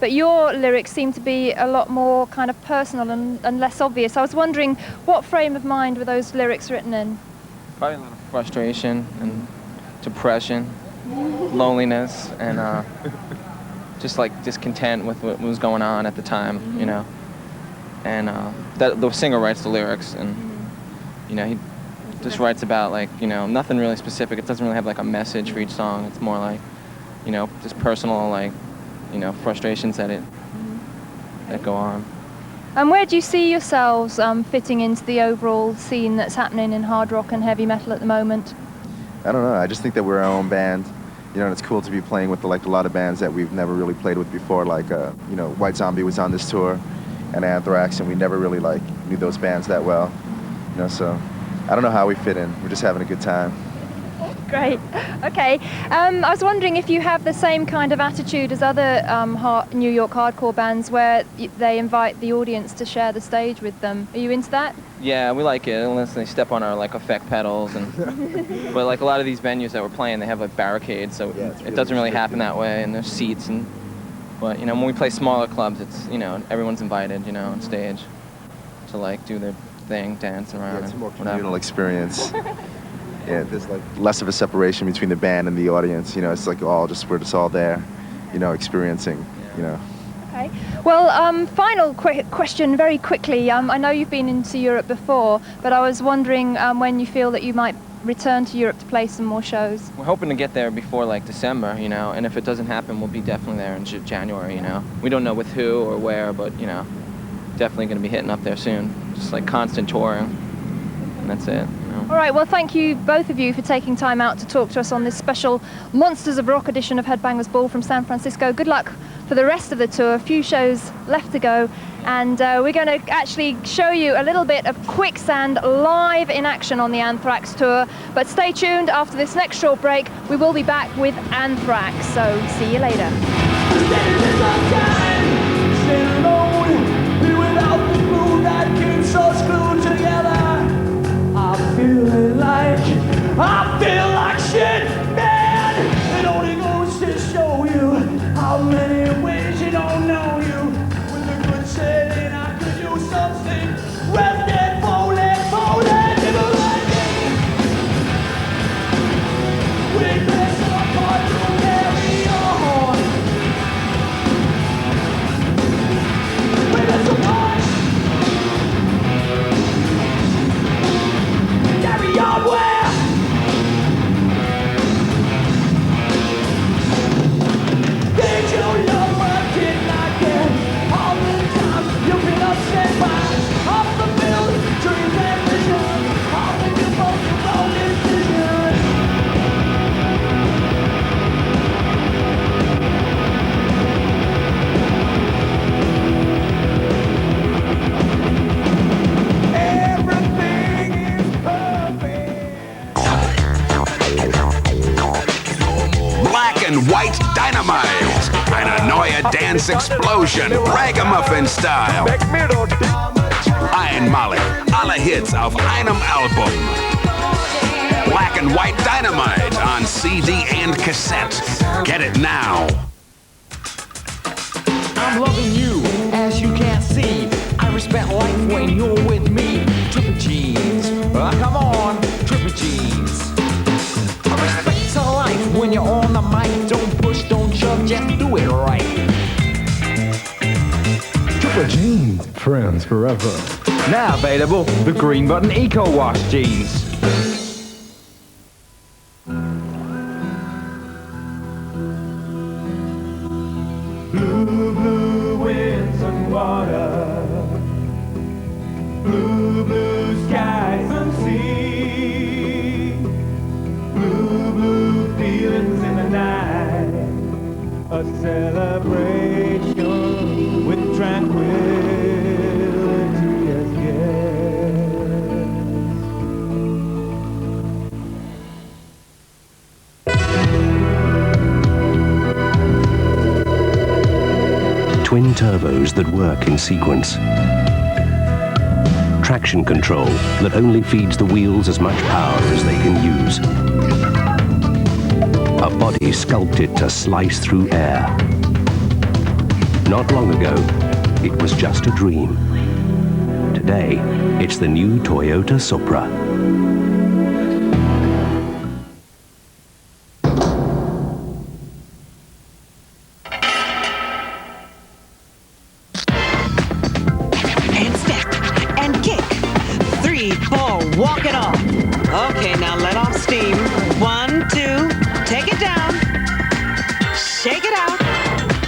but your lyrics seem to be a lot more kind of personal and less obvious. I was wondering, what frame of mind were those lyrics written in? Probably a lot of frustration and depression, loneliness, and just like discontent with what was going on at the time, you know. And the singer writes the lyrics, and you know, he just writes about, like, you know, nothing really specific. It doesn't really have like a message for each song. It's more like, you know, just personal, like, you know, frustrations that go on. And where do you see yourselves fitting into the overall scene that's happening in hard rock and heavy metal at the moment? I don't know. I just think that we're our own band. You know, and it's cool to be playing with like a lot of bands that we've never really played with before. Like, you know, White Zombie was on this tour, and Anthrax, and we never really like knew those bands that well. You know, so I don't know how we fit in. We're just having a good time. Great. Okay. I was wondering if you have the same kind of attitude as other New York hardcore bands, where they invite the audience to share the stage with them. Are you into that? Yeah, we like it, unless they step on our like effect pedals, and but like a lot of these venues that we're playing, they have like barricades, so it doesn't really happen that way, and there's seats, and but you know, when we play smaller clubs, it's, you know, everyone's invited, you know, on stage to like do their thing, dance around. Yeah, it's a more whatever. communal experience. Yeah, there's like less of a separation between the band and the audience. You know, it's like we're just all there, you know, experiencing, you know. Okay. Well, final question very quickly. I know you've been into Europe before, but I was wondering when you feel that you might return to Europe to play some more shows. We're hoping to get there before like December, you know, and if it doesn't happen, we'll be definitely there in January, you know. We don't know with who or where, but, you know, definitely going to be hitting up there soon. Just like constant touring, and that's it. All right, well, thank you, both of you, for taking time out to talk to us on this special Monsters of Rock edition of Headbangers Ball from San Francisco. Good luck for the rest of the tour. A few shows left to go, and we're going to actually show you a little bit of Quicksand live in action on the Anthrax tour. But stay tuned, after this next short break, we will be back with Anthrax, so see you later. I feel like shit, man. It only goes to show you how many ways you don't know you. With a good setting, I could use something. Rested, folded, never like me. We press apart to carry on. We press apart. Carry on where? White Dynamite, eine neue Dance-Explosion, Ragamuffin-Style. Einmalig, alle Hits auf einem Album. Black and White Dynamite on CD and cassette. Get it now. I'm loving you, as you can see. I respect life when you're with me. Triple G's, come on, Triple G's. I respect the life when you're on the mic. Don't push, don't shove, just do it right. Triple Jeans, friends forever. Now available, the Green Button Eco Wash Jeans. Blue, blue winds and water. Blue, blue skies and sea. Blue, blue feelings in the night. A celebration with tranquility, yes, yes. Twin turbos that work in sequence. Traction control that only feeds the wheels as much power as they can use. A body sculpted to slice through air. Not long ago, it was just a dream. Today, it's the new Toyota Supra. And step, and kick. 3, 4, walk it off. Okay, now let off steam. 1, 2, take it down. Shake it out.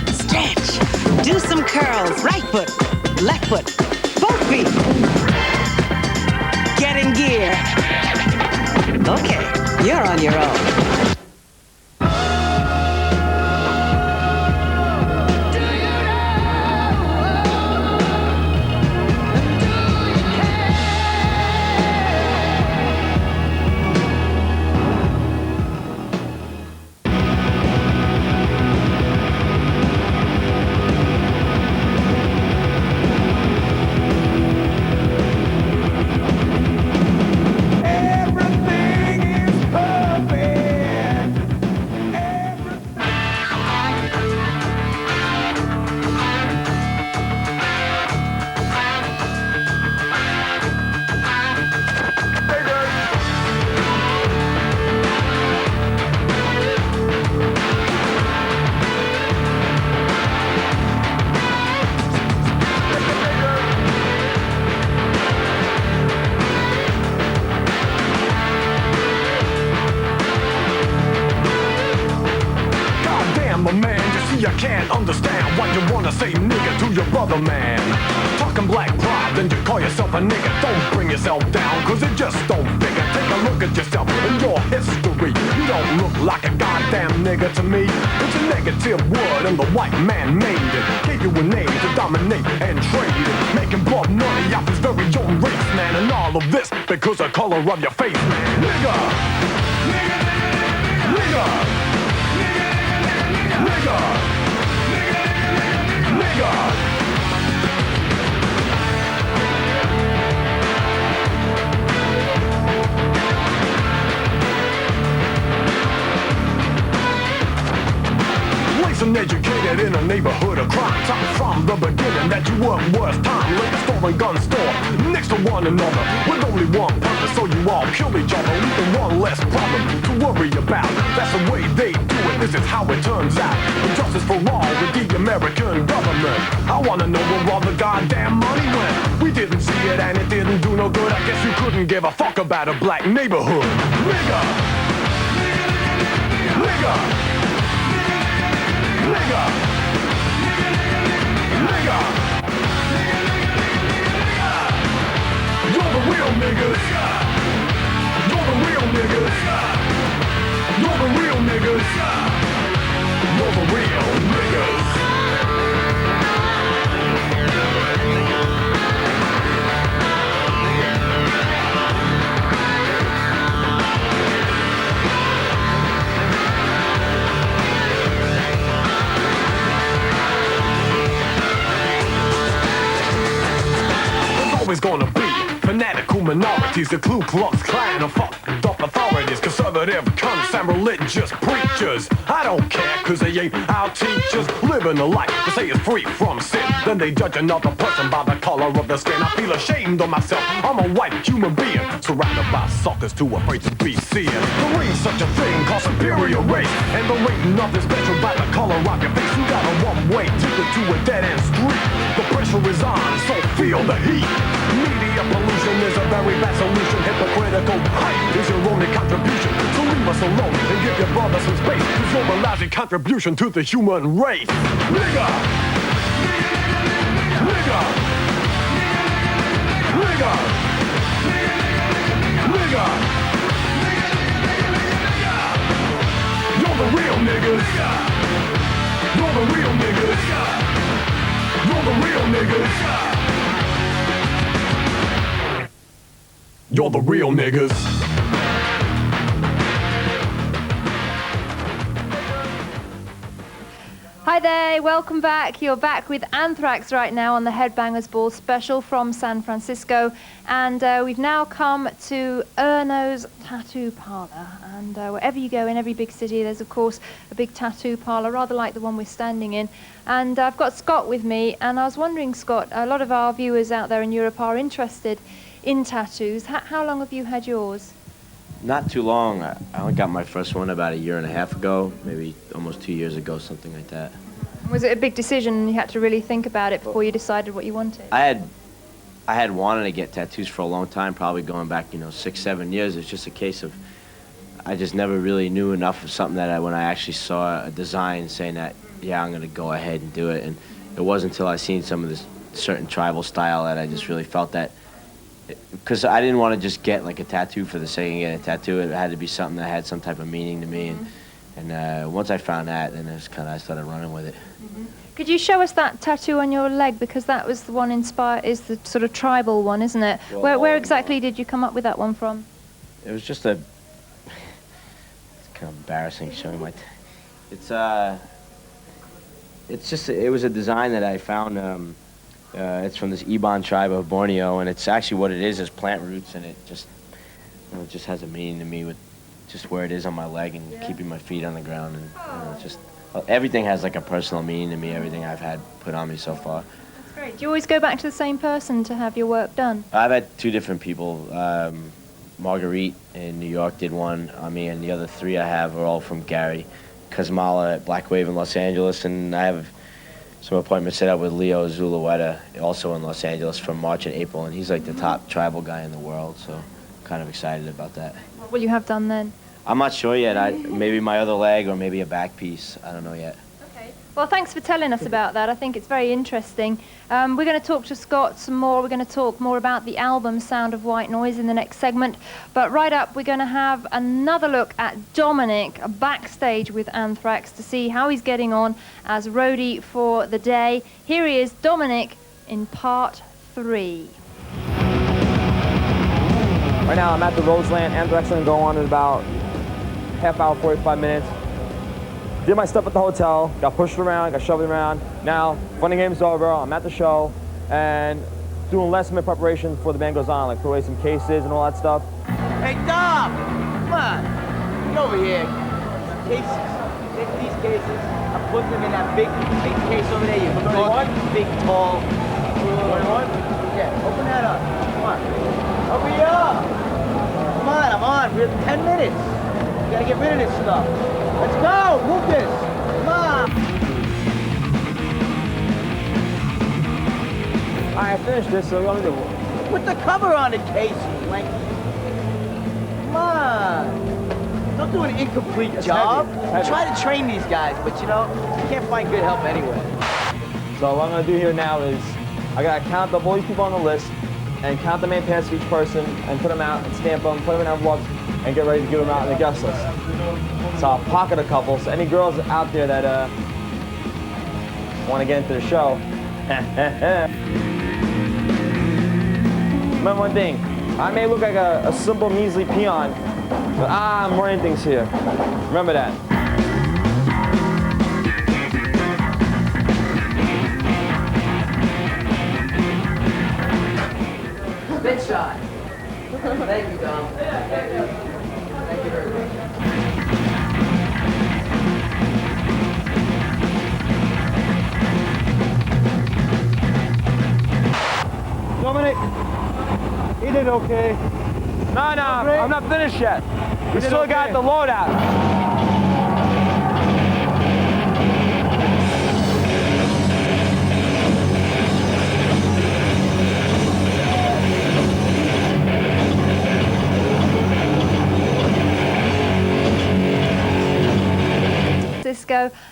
Stretch. Do some curls. Right foot, left foot, both feet. Get in gear. Okay, you're on your own. Everything is perfect. understand why you wanna say nigga to your brother, man. Talking black pride, then you call yourself a nigga. Don't bring yourself down, cause it just don't figure. Take a look at yourself and your history. You don't look like a goddamn nigga to me. It's a negative word and the white man made it. Gave you a name to dominate and trade it. Making blood money off his very own race, man. And all of this because of the color of your face, man. Nigga! Nigga! Nigga! Nigga! Nigga! Uneducated in a neighborhood of crime. Time from the beginning that you work worst time. Liquor store and gun store next to one another with only one purpose, so you all kill each other, leaving one less problem to worry about. That's the way they do it. This is how it turns out. Justice for all with the American government. I wanna know where all the goddamn money went. We didn't see it and it didn't do no good. I guess you couldn't give a fuck about a black neighborhood. Nigga! Nigga! Nigga! Nigga! You're the real niggas! You're the real niggas! You're the real niggas! You're the real niggas! Always gonna be fanatical minorities, the Ku Klux Klan of fucked up authorities, conservative cunts and religious preachers. I don't care, cause they ain't our teachers. Living a life to say it's free from sin, then they judge another person by the color of their skin. I feel ashamed of myself, I'm a white human being, surrounded by suckers too afraid to be seen. There ain't such a thing called superior race, and there ain't nothing special by the color of your face. You got a one-way ticket to a dead-end street. The pressure is on, so feel the heat. Media pollution is a very bad solution. Hypocritical hype is your only contribution. So leave us alone and give your brother some space, cause you're a lousy contribution to the human race. Nigga! Nigga! Nigga! Nigga! You're the real niggas! You're the real niggas! You're the real niggas! You're the real niggas. Hi there, welcome back. You're back with Anthrax right now on the Headbangers Ball special from San Francisco. And we've now come to Erno's Tattoo Parlor. And wherever you go in every big city, there's of course a big tattoo parlor, rather like the one we're standing in. And I've got Scott with me. And I was wondering, Scott, a lot of our viewers out there in Europe are interested in tattoos. How long have you had yours? Not too long. I only got my first one about 1.5 years ago, maybe almost 2 years ago, something like that. Was it a big decision and you had to really think about it before you decided what you wanted? I had wanted to get tattoos for a long time, probably going back, 6-7 years. It's just a case of I just never really knew enough of something that when I actually saw a design saying that, yeah, I'm going to go ahead and do it. And it wasn't until I seen some of this certain tribal style that I just really felt that, because I didn't want to just get like a tattoo for the sake of getting a tattoo. It had to be something that had some type of meaning to me. And once I found that, then I started running with it. Could you show us that tattoo on your leg? Because that was the one is the sort of tribal one, isn't it? Well, where exactly did you come up with that one from? It was just it's kind of embarrassing showing my, it was a design that I found, it's from this Iban tribe of Borneo, and it's actually what it is plant roots, and it just has a meaning to me with just where it is on my leg and keeping my feet on the ground, and just everything has like a personal meaning to me. Everything I've had put on me so far. That's great. Do you always go back to the same person to have your work done? I've had 2 different people. Marguerite in New York did one on me, and the other 3 I have are all from Gary. Kazmala at Black Wave in Los Angeles, and I have some appointments set up with Leo Zulueta, also in Los Angeles, from March and April, and he's like the top tribal guy in the world, so I'm kind of excited about that. What will you have done then? I'm not sure yet. Maybe my other leg or maybe a back piece. I don't know yet. Okay. Well, thanks for telling us about that. I think it's very interesting. We're going to talk to Scott some more. We're going to talk more about the album Sound of White Noise in the next segment. But right up, we're going to have another look at Dominic backstage with Anthrax to see how he's getting on as roadie for the day. Here he is, Dominic, in part 3. Right now I'm at the Roseland. Anthrax going to go on in about half hour, 45 minutes. Did my stuff at the hotel, got pushed around, got shoved around. Now, fun and game's over, I'm at the show, and doing last minute preparation before the band goes on, like put away some cases and all that stuff. Hey, Dom! Come on. Get over here. Cases. Take these cases. I'm putting them in that big case over there. You big, tall. 21? Yeah, open that up. Come on. Hurry up! Come on, I'm on. We have 10 minutes. We gotta get rid of this stuff. Let's go! Move this! Come on! Alright, I finished this, so we want to do Put the cover on the case, you wanky. Come on! Don't do an incomplete job. heavy. Try to train these guys, but you know, you can't find good help anyway. So what I'm going to do here now is I got to count up all these people on the list and count the main pass of each person and put them out and stamp them, put them in envelopes, and get ready to give them out in the guest list. So I'll pocket a couple, so any girls out there that want to get into the show, remember one thing, I may look like a simple, measly peon, but I'm running things here. Remember that. Big shot. Thank you, Dom. Thank you very much. Dominic, he did okay. No, I'm not finished yet. We still got the loadout.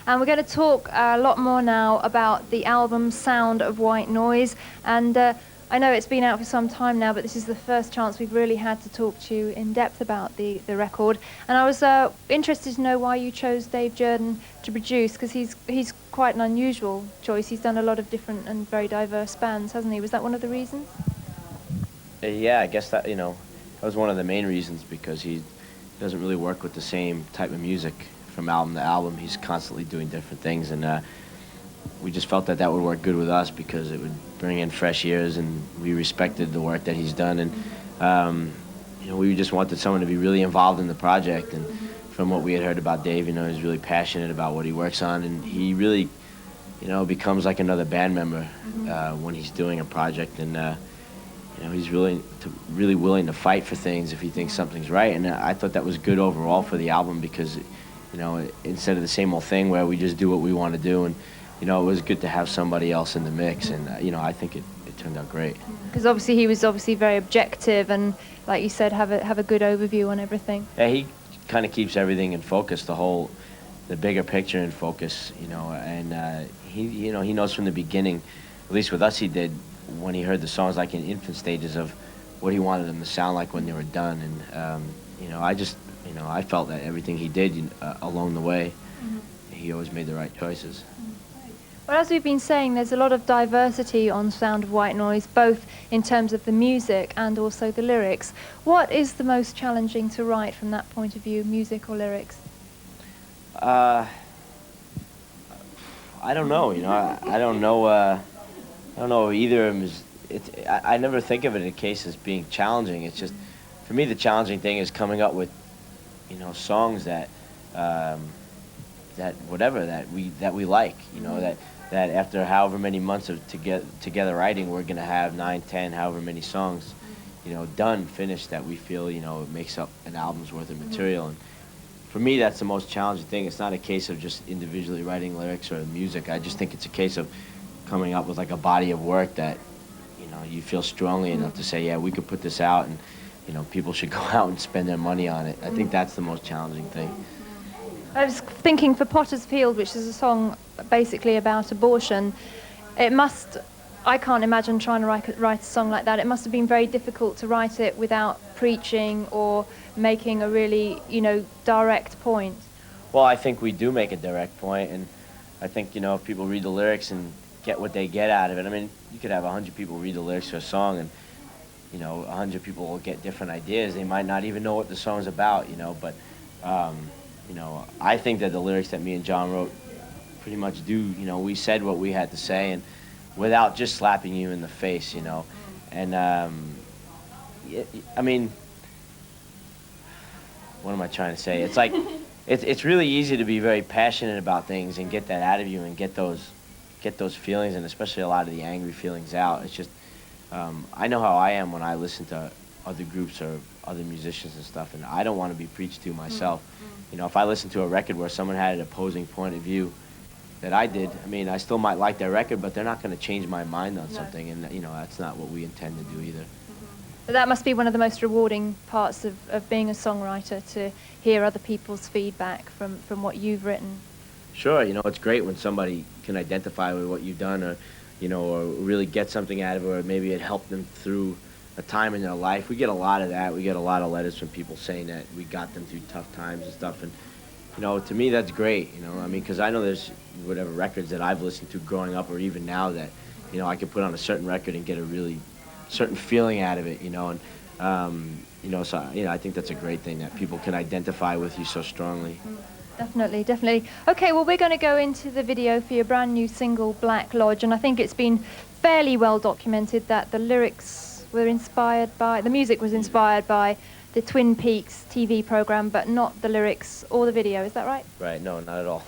And we're going to talk a lot more now about the album Sound of White Noise, and I know it's been out for some time now, but this is the first chance we've really had to talk to you in depth about the record. And I was interested to know why you chose Dave Jordan to produce, because he's quite an unusual choice. He's done a lot of different and very diverse bands, hasn't he? Was that one of the reasons? Yeah, I guess that, that was one of the main reasons, because he doesn't really work with the same type of music from album to album. He's constantly doing different things, and we just felt that that would work good with us because it would bring in fresh ears, and we respected the work that he's done, and we just wanted someone to be really involved in the project. And from what we had heard about Dave, he's really passionate about what he works on, and he really becomes like another band member when he's doing a project, and he's really willing to fight for things if he thinks something's right. And I thought that was good overall for the album, because instead of the same old thing where we just do what we want to do, and it was good to have somebody else in the mix, and I think it turned out great. Because obviously he was very objective, and like you said, have a good overview on everything. Yeah, he kind of keeps everything in focus, the bigger picture in focus, and he knows from the beginning, at least with us he did, when he heard the songs like in infant stages, of what he wanted them to sound like when they were done. And I felt that everything he did along the way, he always made the right choices. Well, as we've been saying, there's a lot of diversity on Sound of White Noise, both in terms of the music and also the lyrics. What is the most challenging to write from that point of view, music or lyrics? I don't know. I don't know. I don't know either of them is. I never think of it in a case as being challenging. It's just, for me, the challenging thing is coming up with, songs that that we like. That after however many months of together writing, we're gonna have 9, 10, however many songs, done, finished, that we feel it makes up an album's worth of material. And for me, that's the most challenging thing. It's not a case of just individually writing lyrics or music. I just think it's a case of coming up with like a body of work that you feel strongly enough to say, yeah, we could put this out, and people should go out and spend their money on it. I think that's the most challenging thing. I was thinking for Potter's Field, which is a song basically about abortion. It must, I can't imagine trying to write a song like that. It must have been very difficult to write it without preaching or making a really, you know, direct point. Well, I think we do make a direct point, and I think, you know, if people read the lyrics and get what they get out of it, I mean, you could have 100 people read the lyrics to a song, and, you know, 100 people will get different ideas. They might not even know what the song's about, you know, but, you know, I think that the lyrics that me and John wrote pretty much do, you know, we said what we had to say, and without just slapping you in the face, you know. And, I mean, what am I trying to say? It's like, it's really easy to be very passionate about things and get that out of you and get those feelings, and especially a lot of the angry feelings out. It's just, I know how I am when I listen to other groups or other musicians and stuff, and I don't want to be preached to myself. You know, if I listen to a record where someone had an opposing point of view that I did, I mean, I still might like their record, but they're not going to change my mind on something, and, you know, that's not what we intend to do either. But that must be one of the most rewarding parts of being a songwriter, to hear other people's feedback from what you've written. Sure, you know, it's great when somebody can identify with what you've done, or, you know, or really get something out of it, or maybe it helped them through a time in their life. We get a lot of that. We get a lot of letters from people saying that we got them through tough times and stuff, and, you know, to me that's great, you know, I mean, because I know there's whatever records that I've listened to growing up, or even now, that, you know, I could put on a certain record and get a really certain feeling out of it, you know, and, you know, so, you know, I think that's a great thing, that people can identify with you so strongly. Definitely, definitely. Okay, well, we're going to go into the video for your brand new single, Black Lodge, and I think it's been fairly well documented that the lyrics were inspired by, the music was inspired by the Twin Peaks TV program, but not the lyrics or the video. Is that right? Right, no, not at all.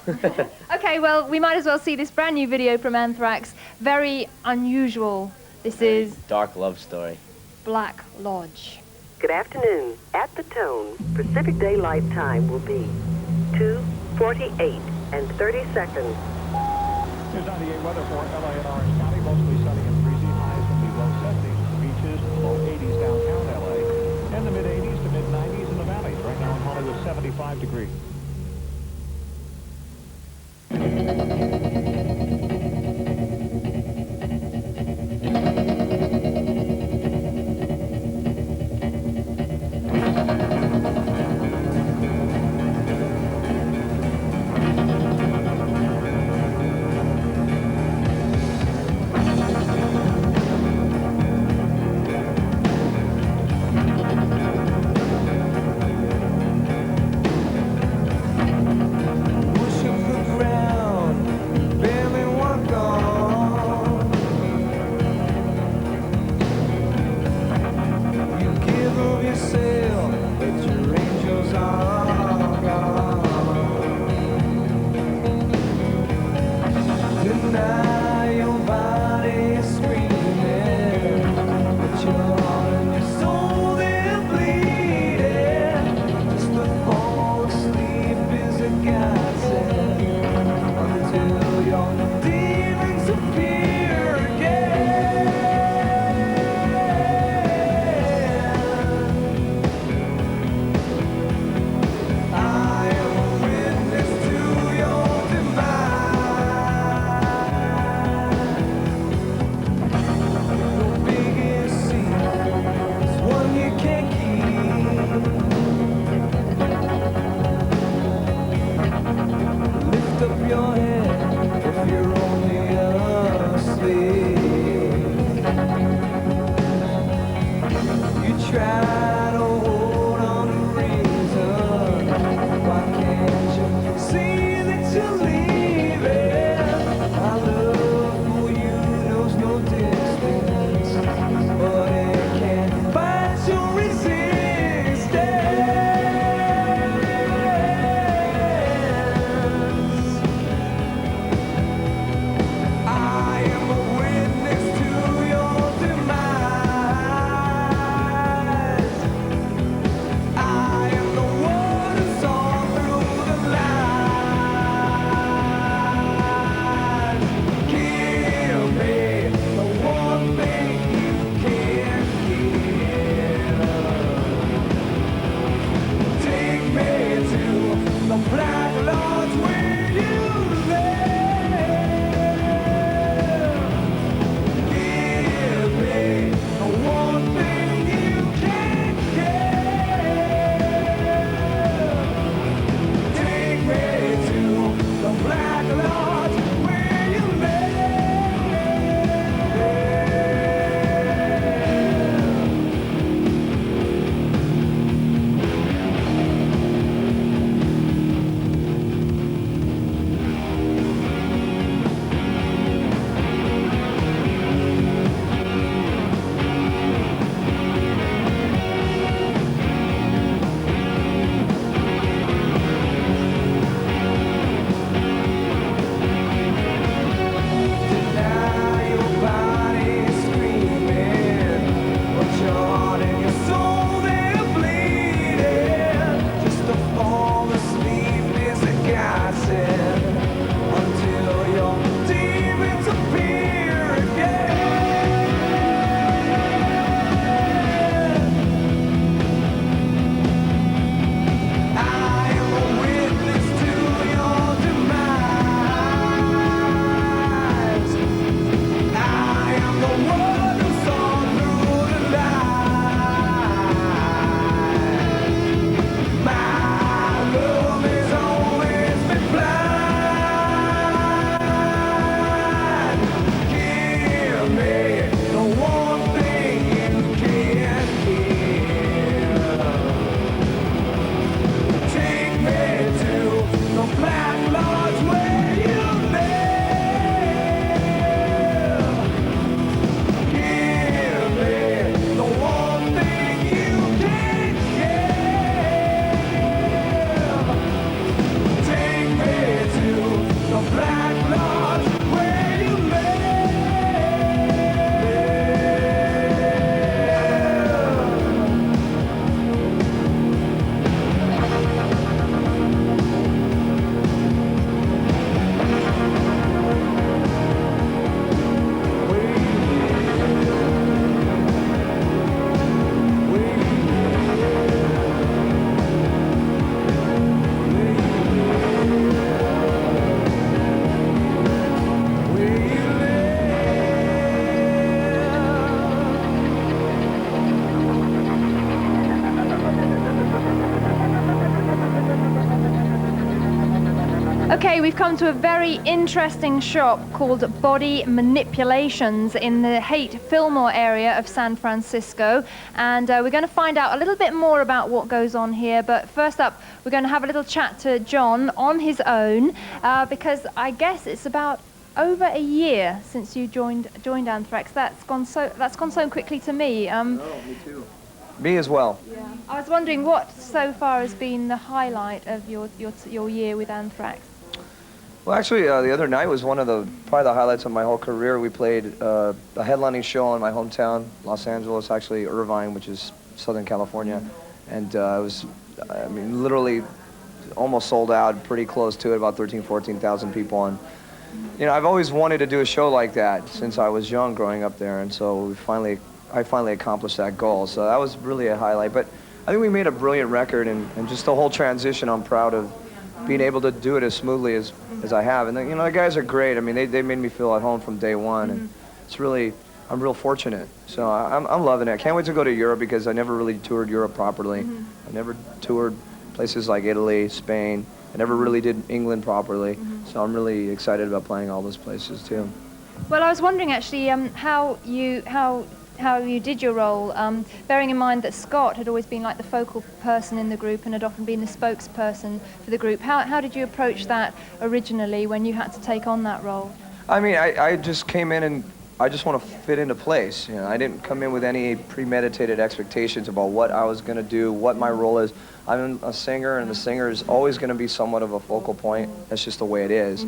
Okay, well, we might as well see this brand new video from Anthrax. Very unusual. This is Dark love story. Black Lodge. Good afternoon. At the tone, Pacific Daylight Time will be 2:48 and 30 seconds. Here's 98 weather for LA and Orange County. Mostly sunny and breezy. Highs in the low 70s. Beaches, low 80s downtown LA. And the mid-80s to mid-90s in the valleys. Right now in Hollywood, 75 degrees. we've come to a very interesting shop called Body Manipulations in the Haight Fillmore area of San Francisco, and we're going to find out a little bit more about what goes on here. But first up, we're going to have a little chat to John on his own, because I guess it's about over a year since you joined Anthrax. That's gone so quickly to me. Me too. Me as well. Yeah. I was wondering what so far has been the highlight of your year with Anthrax. Well, actually, the other night was probably the highlights of my whole career. We played a headlining show in my hometown, Los Angeles, actually Irvine, which is Southern California, and it was, I mean, literally almost sold out, pretty close to it, about 14,000 people. And you know, I've always wanted to do a show like that since I was young, growing up there, and so I finally accomplished that goal. So that was really a highlight. But I think we made a brilliant record, and just the whole transition, I'm proud of being able to do it as smoothly as I have. And you know, the guys are great. I mean, they made me feel at home from day one, and it's really, I'm real fortunate. So I'm loving it. I can't wait to go to Europe because I never really toured Europe properly. I never toured places like Italy, Spain. I never really did England properly. So I'm really excited about playing all those places too. Well, I was wondering actually how you did your role, bearing in mind that Scott had always been like the focal person in the group and had often been the spokesperson for the group. How did you approach that originally when you had to take on that role? I mean, I just came in and I just want to fit into place. You know, I didn't come in with any premeditated expectations about what I was going to do, what my role is. I'm a singer, and the singer is always going to be somewhat of a focal point. That's just the way it is.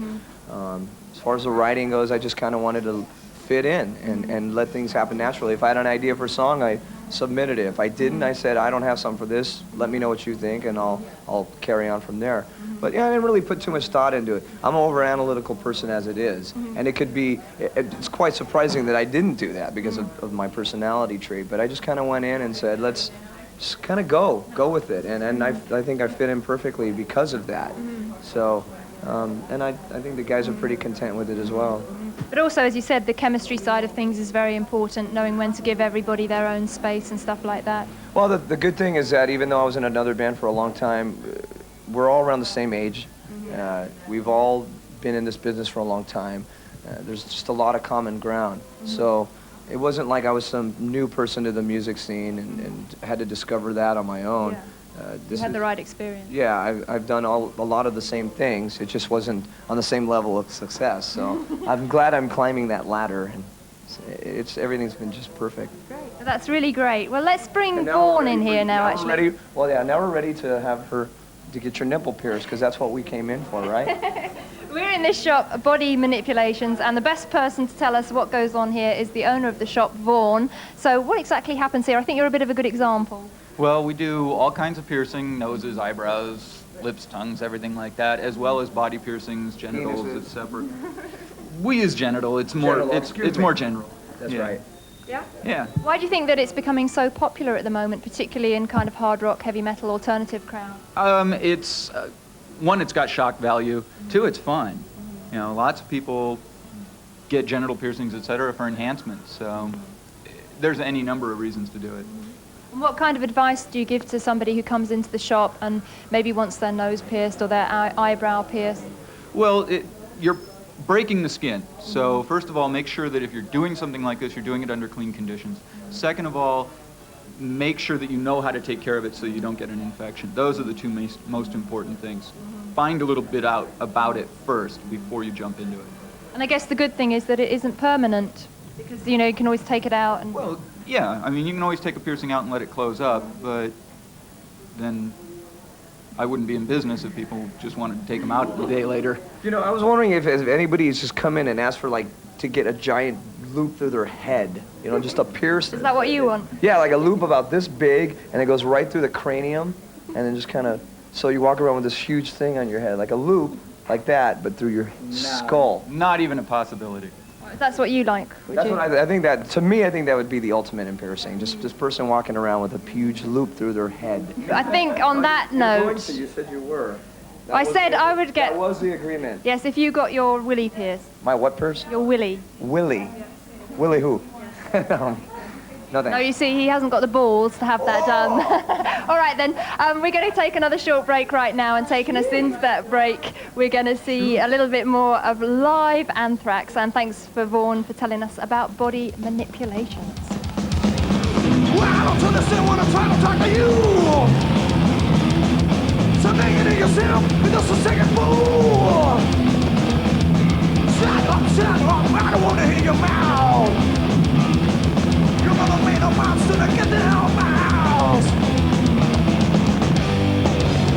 As far as the writing goes, I just kind of wanted to fit in and let things happen naturally. If I had an idea for a song, I submitted it. If I didn't, I said, I don't have something for this. Let me know what you think, and I'll carry on from there. But yeah, I didn't really put too much thought into it. I'm an over-analytical person as it is, and it could be, it's quite surprising that I didn't do that because of my personality trait, but I just kind of went in and said, let's just kind of go with it, and I think I fit in perfectly because of that. So, and I think the guys are pretty content with it as well. But also, as you said, the chemistry side of things is very important, knowing when to give everybody their own space and stuff like that. Well, the good thing is that even though I was in another band for a long time, we're all around the same age. We've all been in this business for a long time. There's just a lot of common ground. So it wasn't like I was some new person to the music scene and had to discover that on my own. Yeah. You had the right experience. Yeah, I've done a lot of the same things. It just wasn't on the same level of success. So I'm glad I'm climbing that ladder, and everything's been just perfect. Great. Well, that's really great. Well, let's bring Vaughan in here now, actually. Now we're ready to have her to get your nipple pierced, because that's what we came in for, right? We're in this shop, Body Manipulations, and the best person to tell us what goes on here is the owner of the shop, Vaughan. So what exactly happens here? I think you're a bit of a good example. Well, we do all kinds of piercing, noses, eyebrows, lips, tongues, everything like that, as well as body piercings, genitals. It's separate. We use genital. It's more. It's more general. That's right. Yeah. Yeah. Why do you think that it's becoming so popular at the moment, particularly in kind of hard rock, heavy metal, alternative crowd? It's one, it's got shock value. Two, it's fun. You know, lots of people get genital piercings, etc., for enhancement. So there's any number of reasons to do it. And what kind of advice do you give to somebody who comes into the shop and maybe wants their nose pierced or their eyebrow pierced? Well, you're breaking the skin. So first of all, make sure that if you're doing something like this, you're doing it under clean conditions. Second of all, make sure that you know how to take care of it so you don't get an infection. Those are the two most important things. Find a little bit out about it first before you jump into it. And I guess the good thing is that it isn't permanent, because, you know, you can always take it out. And well, yeah, I mean, you can always take a piercing out and let it close up, but then I wouldn't be in business if people just wanted to take them out a day later. You know, I was wondering if anybody's just come in and asked for, like, to get a giant loop through their head, you know, just a pierce. Is that what you want? Yeah, like a loop about this big, and it goes right through the cranium, and then just kind of, so you walk around with this huge thing on your head, like a loop, like that, but through your skull. Not even a possibility. That's what you like, would That's you? what I think that, to me, I think that would be the ultimate in piercing. Just this person walking around with a huge loop through their head. I think on that note... You said you were. I said I would get... That was the agreement. Yes, if you got your willy pierced. My what pierced? Your willy. Willy. Willy who? No, No, thanks. you see, he hasn't got the balls to have that done. All right, then. We're going to take another short break right now, and taking us into that break, we're going to see a little bit more of live Anthrax. And thanks for Vaughan for telling us about body manipulations. Well, I don't understand what I'm trying to talk to you. So make it in yourself, you're just a second fool. Shut up, I don't want to hear your mouth. Your mother made a monster to get the hell out of my house.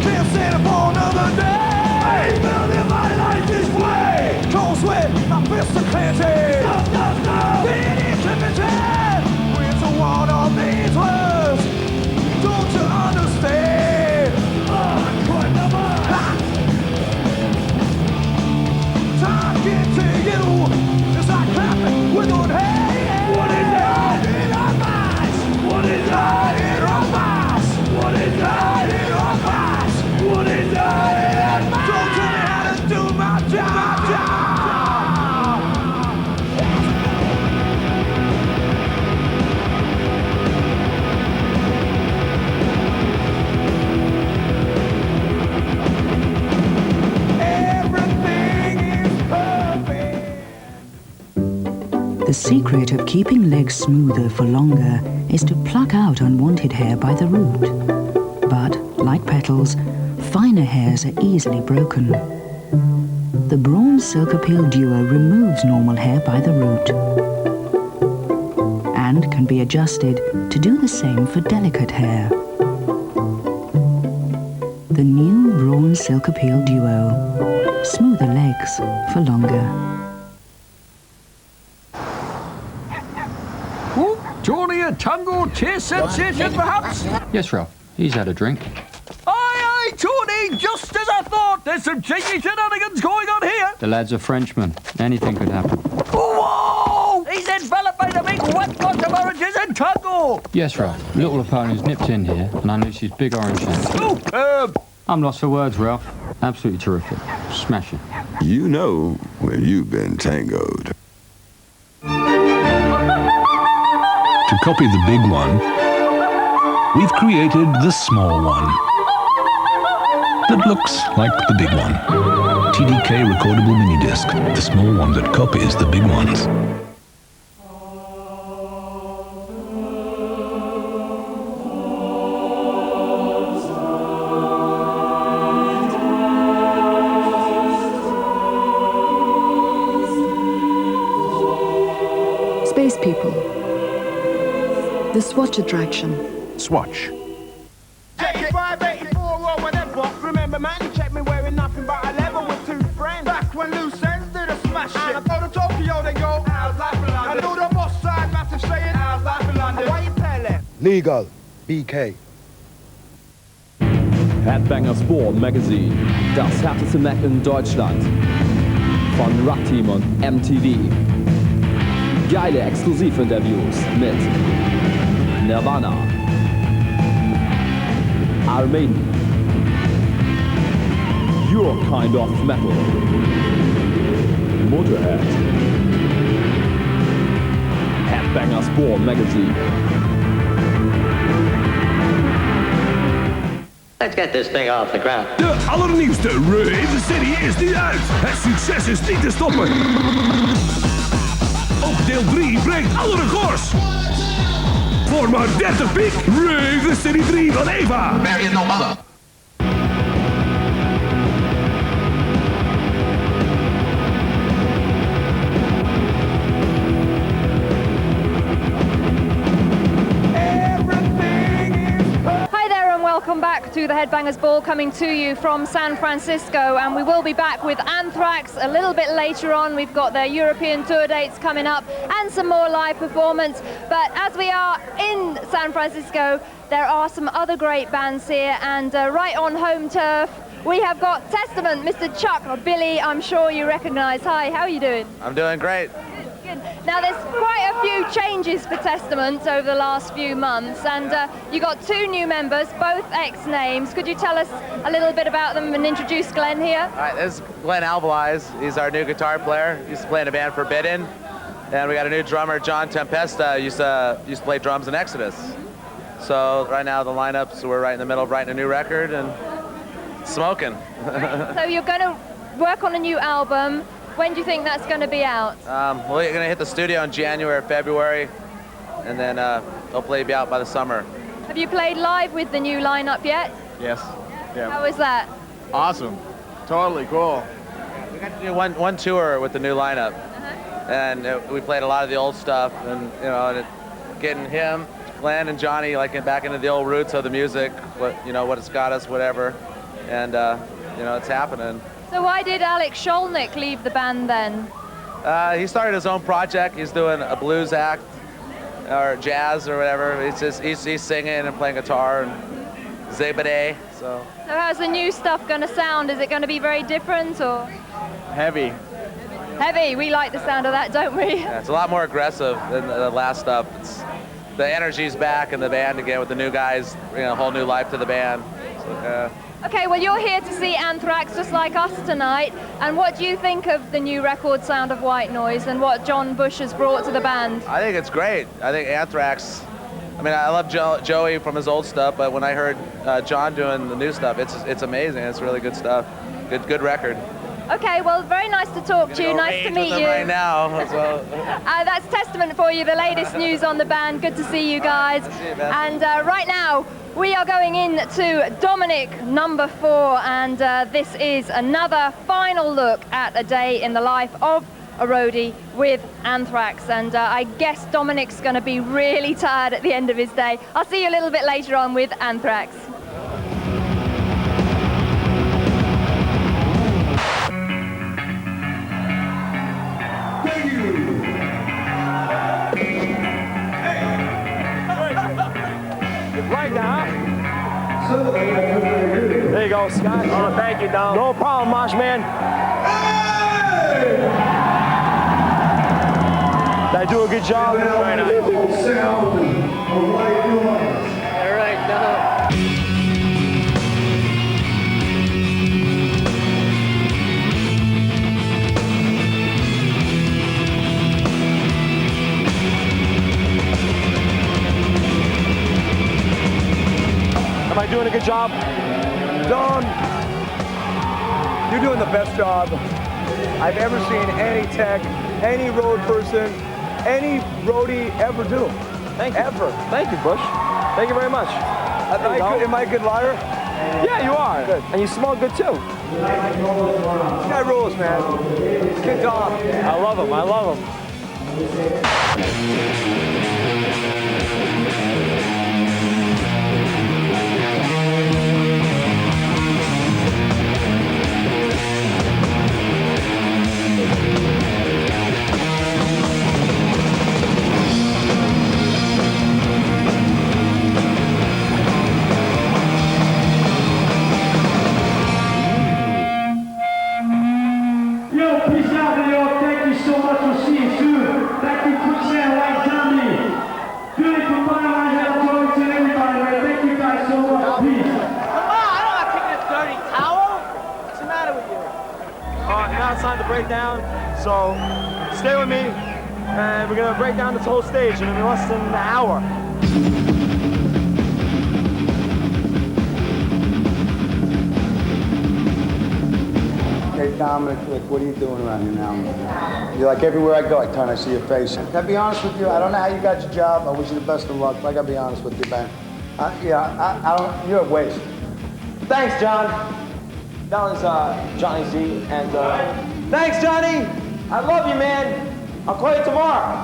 Can't stand it for another day. I ain't building my life this way. Cold sweat, my fists are clenching. Stop. Being implemented. We're to one of these words. Don't you understand? Talking to you is like clapping with one hand. What is that in our minds? What is that in our minds? What is that in our minds? What is that in our minds? Don't tell me how to do my job. The secret of keeping legs smoother for longer is to pluck out unwanted hair by the root. But, like petals, finer hairs are easily broken. The Braun Silk Appeal Duo removes normal hair by the root and can be adjusted to do the same for delicate hair. The new Braun Silk Appeal Duo. Smoother legs for longer. Johnny, a tango taste sensation, perhaps? Yes, Ralph. He's had a drink. Aye, Tony, just as I thought. There's some cheeky shenanigans going on here. The lad's a Frenchman. Anything could happen. Whoa! He's enveloped by the big wet pot of oranges and tango. Yes, Ralph. Little opponent's nipped in here, and I noticed his big orange hand. Superb! I'm lost for words, Ralph. Absolutely terrific. Smashing. You know when you've been tangoed. To copy the big one, we've created the small one that looks like the big one. TDK recordable mini disc, the small one that copies the big ones. Space people. The Swatch attraction. Swatch. Remember, man, you checked me wearing nothing but a level with two friends. Back when loose ends did a smash shit. And I go to Tokyo, they go, how's life in London? I do the boss side, massive saying, how's life in London? Why you tell them? Legal. BK. Headbangers Born Magazine. Das härteste Mac in Deutschland. Von Rap-Team und MTV. Geile Exklusivinterviews mit Nirvana, Iron Maiden, Your Kind of Metal, Motorhead, Headbangers Born Magazine. Let's get this thing off the ground. De allernieuwste Rave City is nu uit. Het succes is niet te stoppen. Ook deel 3 breekt alle records. Voor maar 30 piek. Rave City 3 van Eva. There is no mother. Welcome back to the Headbangers Ball, coming to you from San Francisco, and we will be back with Anthrax a little bit later on. We've got their European tour dates coming up and some more live performance. But as we are in San Francisco, there are some other great bands here, and right on home turf we have got Testament, Mr. Chuck or Billy, I'm sure you recognise. Hi, how are you doing? I'm doing great. Good. Now there's quite a few changes for Testament over the last few months, and you got 2 new members, both ex-names. Could you tell us a little bit about them and introduce Glenn here? All right, this is Glenn Alvarez. He's our new guitar player. He used to play in a band Forbidden. And we got a new drummer, John Tempesta, used to play drums in Exodus. So right now the lineups, we're right in the middle of writing a new record and smoking. So you're going to work on a new album. When do you think that's going to be out? Well, we're going to hit the studio in January, February, and then hopefully be out by the summer. Have you played live with the new lineup yet? Yes. Yeah. How was that? Awesome. Totally cool. We got to do one tour with the new lineup, and we played a lot of the old stuff, and getting him, Glenn, and Johnny back into the old roots of the music, what it's got us, whatever, and it's happening. So why did Alex Skolnick leave the band then? He started his own project. He's doing a blues act or jazz or whatever. He's singing and playing guitar and zebede. So how's the new stuff going to sound? Is it going to be very different or? Heavy. Heavy. We like the sound of that, don't we? Yeah, it's a lot more aggressive than the last stuff. The energy's back in the band again with the new guys, a whole new life to the band. So, Okay, well you're here to see Anthrax just like us tonight, and what do you think of the new record Sound of White Noise and what John Bush has brought to the band? I think it's great. I think Anthrax, I love Joey from his old stuff, but when I heard John doing the new stuff, it's amazing. It's really good stuff. Good record. Okay, well, very nice to talk to you. Nice to meet you. Right now. So. That's testament for you, the latest news on the band. Good to see you guys. See you, man. And right now, we are going in to Dominic number 4, and this is another final look at a day in the life of a roadie with Anthrax. And I guess Dominic's going to be really tired at the end of his day. I'll see you a little bit later on with Anthrax. Right now. There you go, Scott. Oh, thank you, Dom. No problem, Mosh Man. Hey! Did I do a good job? Right on. All right, Dom. Am I doing a good job? Don, you're doing the best job I've ever seen any tech, any road person, any roadie ever do. Thank you. Ever. Thank you, Bush. Thank you very much. Am I a good liar? Yeah, you are. Good. And you smell good too. This guy rules, man. He's kicked off. I love him. I love him. It's time to break down, so stay with me, and we're going to break down this whole stage in less than an hour. Hey, Dominic, what are you doing around here now? You're like, everywhere I go, I turn, I see your face. Can I be honest with you? I don't know how you got your job. I wish you the best of luck, but I got to be honest with you, man. I don't, you're a waste. Thanks, John. That was Johnny Z, and thanks, Johnny. I love you, man. I'll call you tomorrow.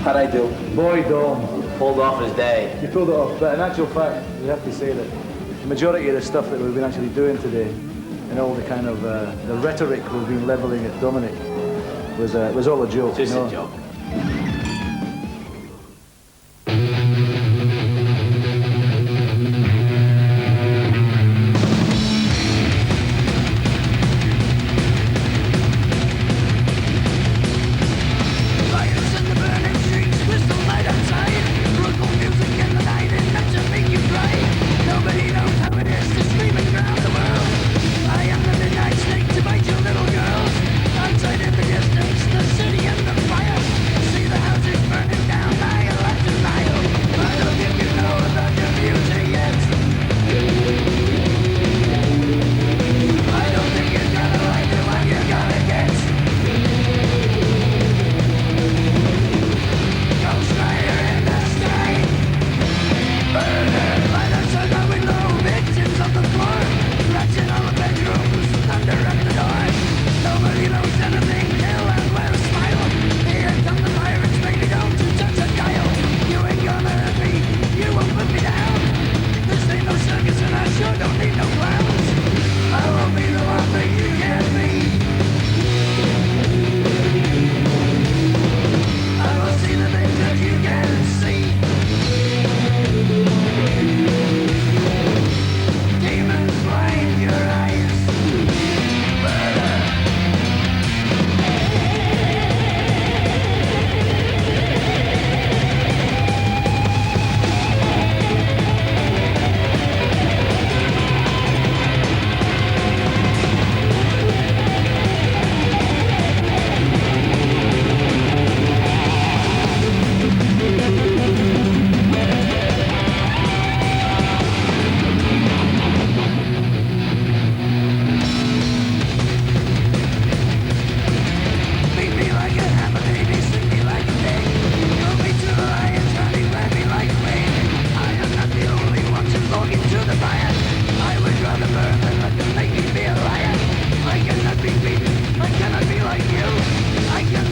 How'd I do? Boy, Dom. Pulled off his day. You pulled it off, but in actual fact, we have to say that the majority of the stuff that we've been actually doing today, and all the kind of the rhetoric we've been leveling at Dominic, was all a joke. Just a joke. Nobody knows how it is to scream and drown the world. I am the midnight snake to bite your little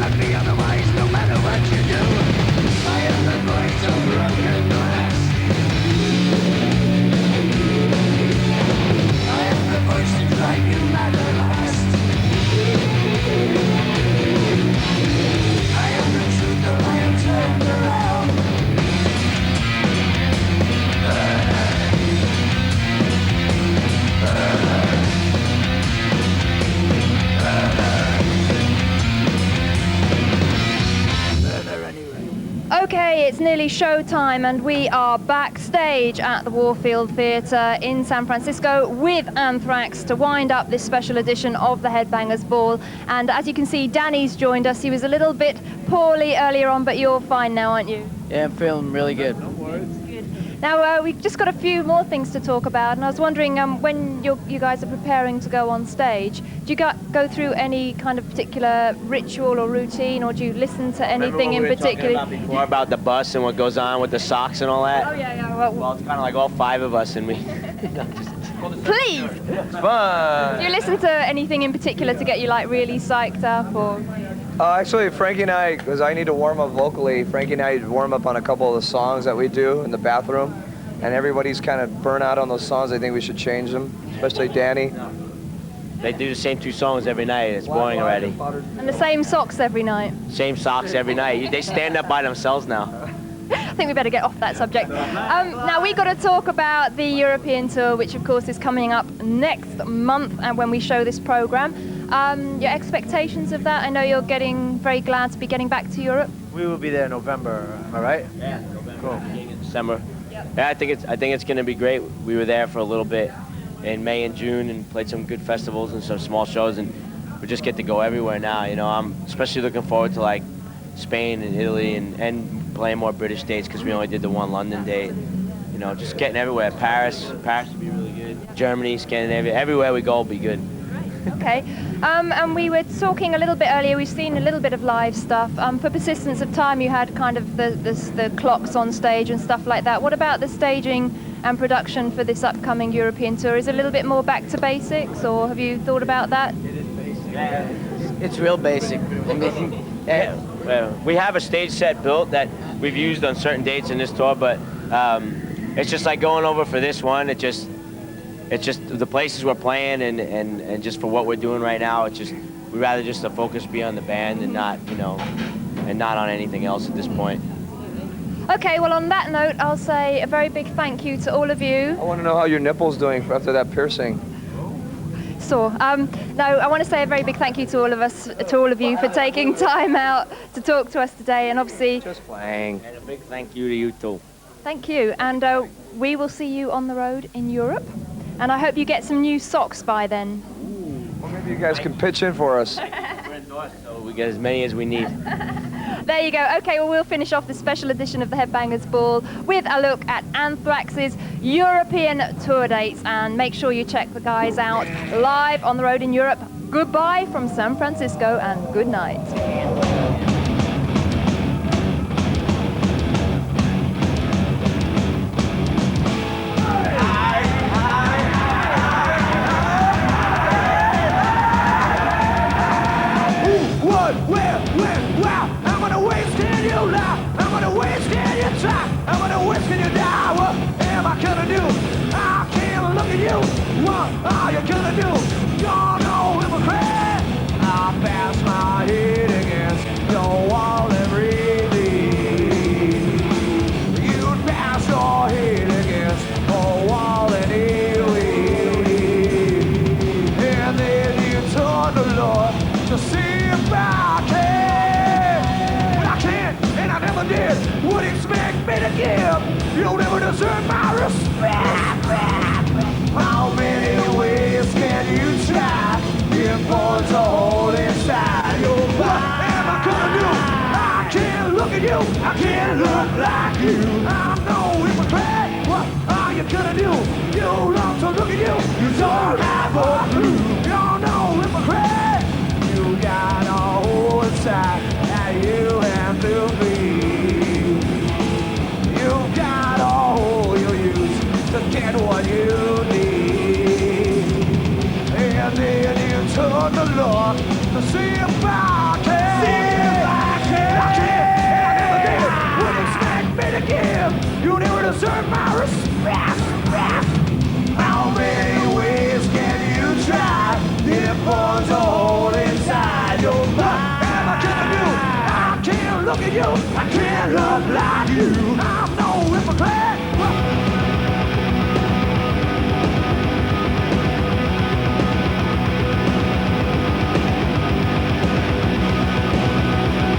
look the other ways, no matter what you do. I am the voice of broken glass. I am the voice to drive you mad at last. I am the truth, the lion turned around. Okay, it's nearly showtime and we are backstage at the Warfield Theatre in San Francisco with Anthrax to wind up this special edition of the Headbangers Ball. And as you can see, Danny's joined us. He was a little bit poorly earlier on, but you're fine now, aren't you? Yeah, I'm feeling really good. Now, we've just got a few more things to talk about, and I was wondering when you guys are preparing to go on stage, do you go through any kind of particular ritual or routine, or do you listen to anything in particular? About before about the bus and what goes on with the socks and all that. Oh, yeah. Well, it's kind of like all 5 of us and we. Please! It's fun! Do you listen to anything in particular to get you like really psyched up, or? Actually, Frankie and I, because I need to warm up vocally, Frankie and I warm up on a couple of the songs that we do in the bathroom, and everybody's kind of burnt out on those songs. I think we should change them, especially Danny. They do the same 2 songs every night. It's boring already. And the same socks every night. Same socks every night. They stand up by themselves now. I think we better get off that subject. Now we've got to talk about the European tour, which of course is coming up next month, and when we show this program. Your expectations of that? I know you're getting very glad to be getting back to Europe. We will be there in November, am I right? Yeah, November. Cool. In December. Yep. Yeah, I think it's going to be great. We were there for a little bit in May and June and played some good festivals and some small shows, and we just get to go everywhere now. You know, I'm especially looking forward to like Spain and Italy and playing more British dates because we only did the 1 London date. You know, just getting everywhere. Paris would be really good. Germany, Scandinavia, everywhere we go will be good. Okay, and we were talking a little bit earlier, we've seen a little bit of live stuff. For Persistence of Time, you had kind of the clocks on stage and stuff like that. What about the staging and production for this upcoming European tour? Is it a little bit more back to basics, or have you thought about that? It is basic. Yeah, it's real basic. I mean, we have a stage set built that we've used on certain dates in this tour, but it's just like going over for this one. It's just the places we're playing and just for what we're doing right now. It's just we'd rather just the focus be on the band and not on anything else at this point. Okay, well on that note, I'll say a very big thank you to all of you. I want to know how your nipple's doing after that piercing. So, no, I want to say a very big thank you to all of you for taking time out to talk to us today, and obviously just playing. And a big thank you to you too. Thank you, and we will see you on the road in Europe. And I hope you get some new socks by then. Well, maybe you guys can pitch in for us. We're endorsed, so we get as many as we need. There you go. Okay, well, we'll finish off this special edition of the Headbangers Ball with a look at Anthrax's European tour dates. And make sure you check the guys out live on the road in Europe. Goodbye from San Francisco and good night. Would expect me to give. You'll never deserve my respect. How many ways can you try? Important to hold inside your mind. What am I gonna do? I can't look at you. I can't look like you. I'm no hypocrite. What are you gonna do? You love to look at you. You don't have a clue. You're no hypocrite. You got a hole inside that you have to be. You've got all you use to get what you need. And then you turn the Lord to see about it. look at you, I can't look like you. I'm no hypocrite.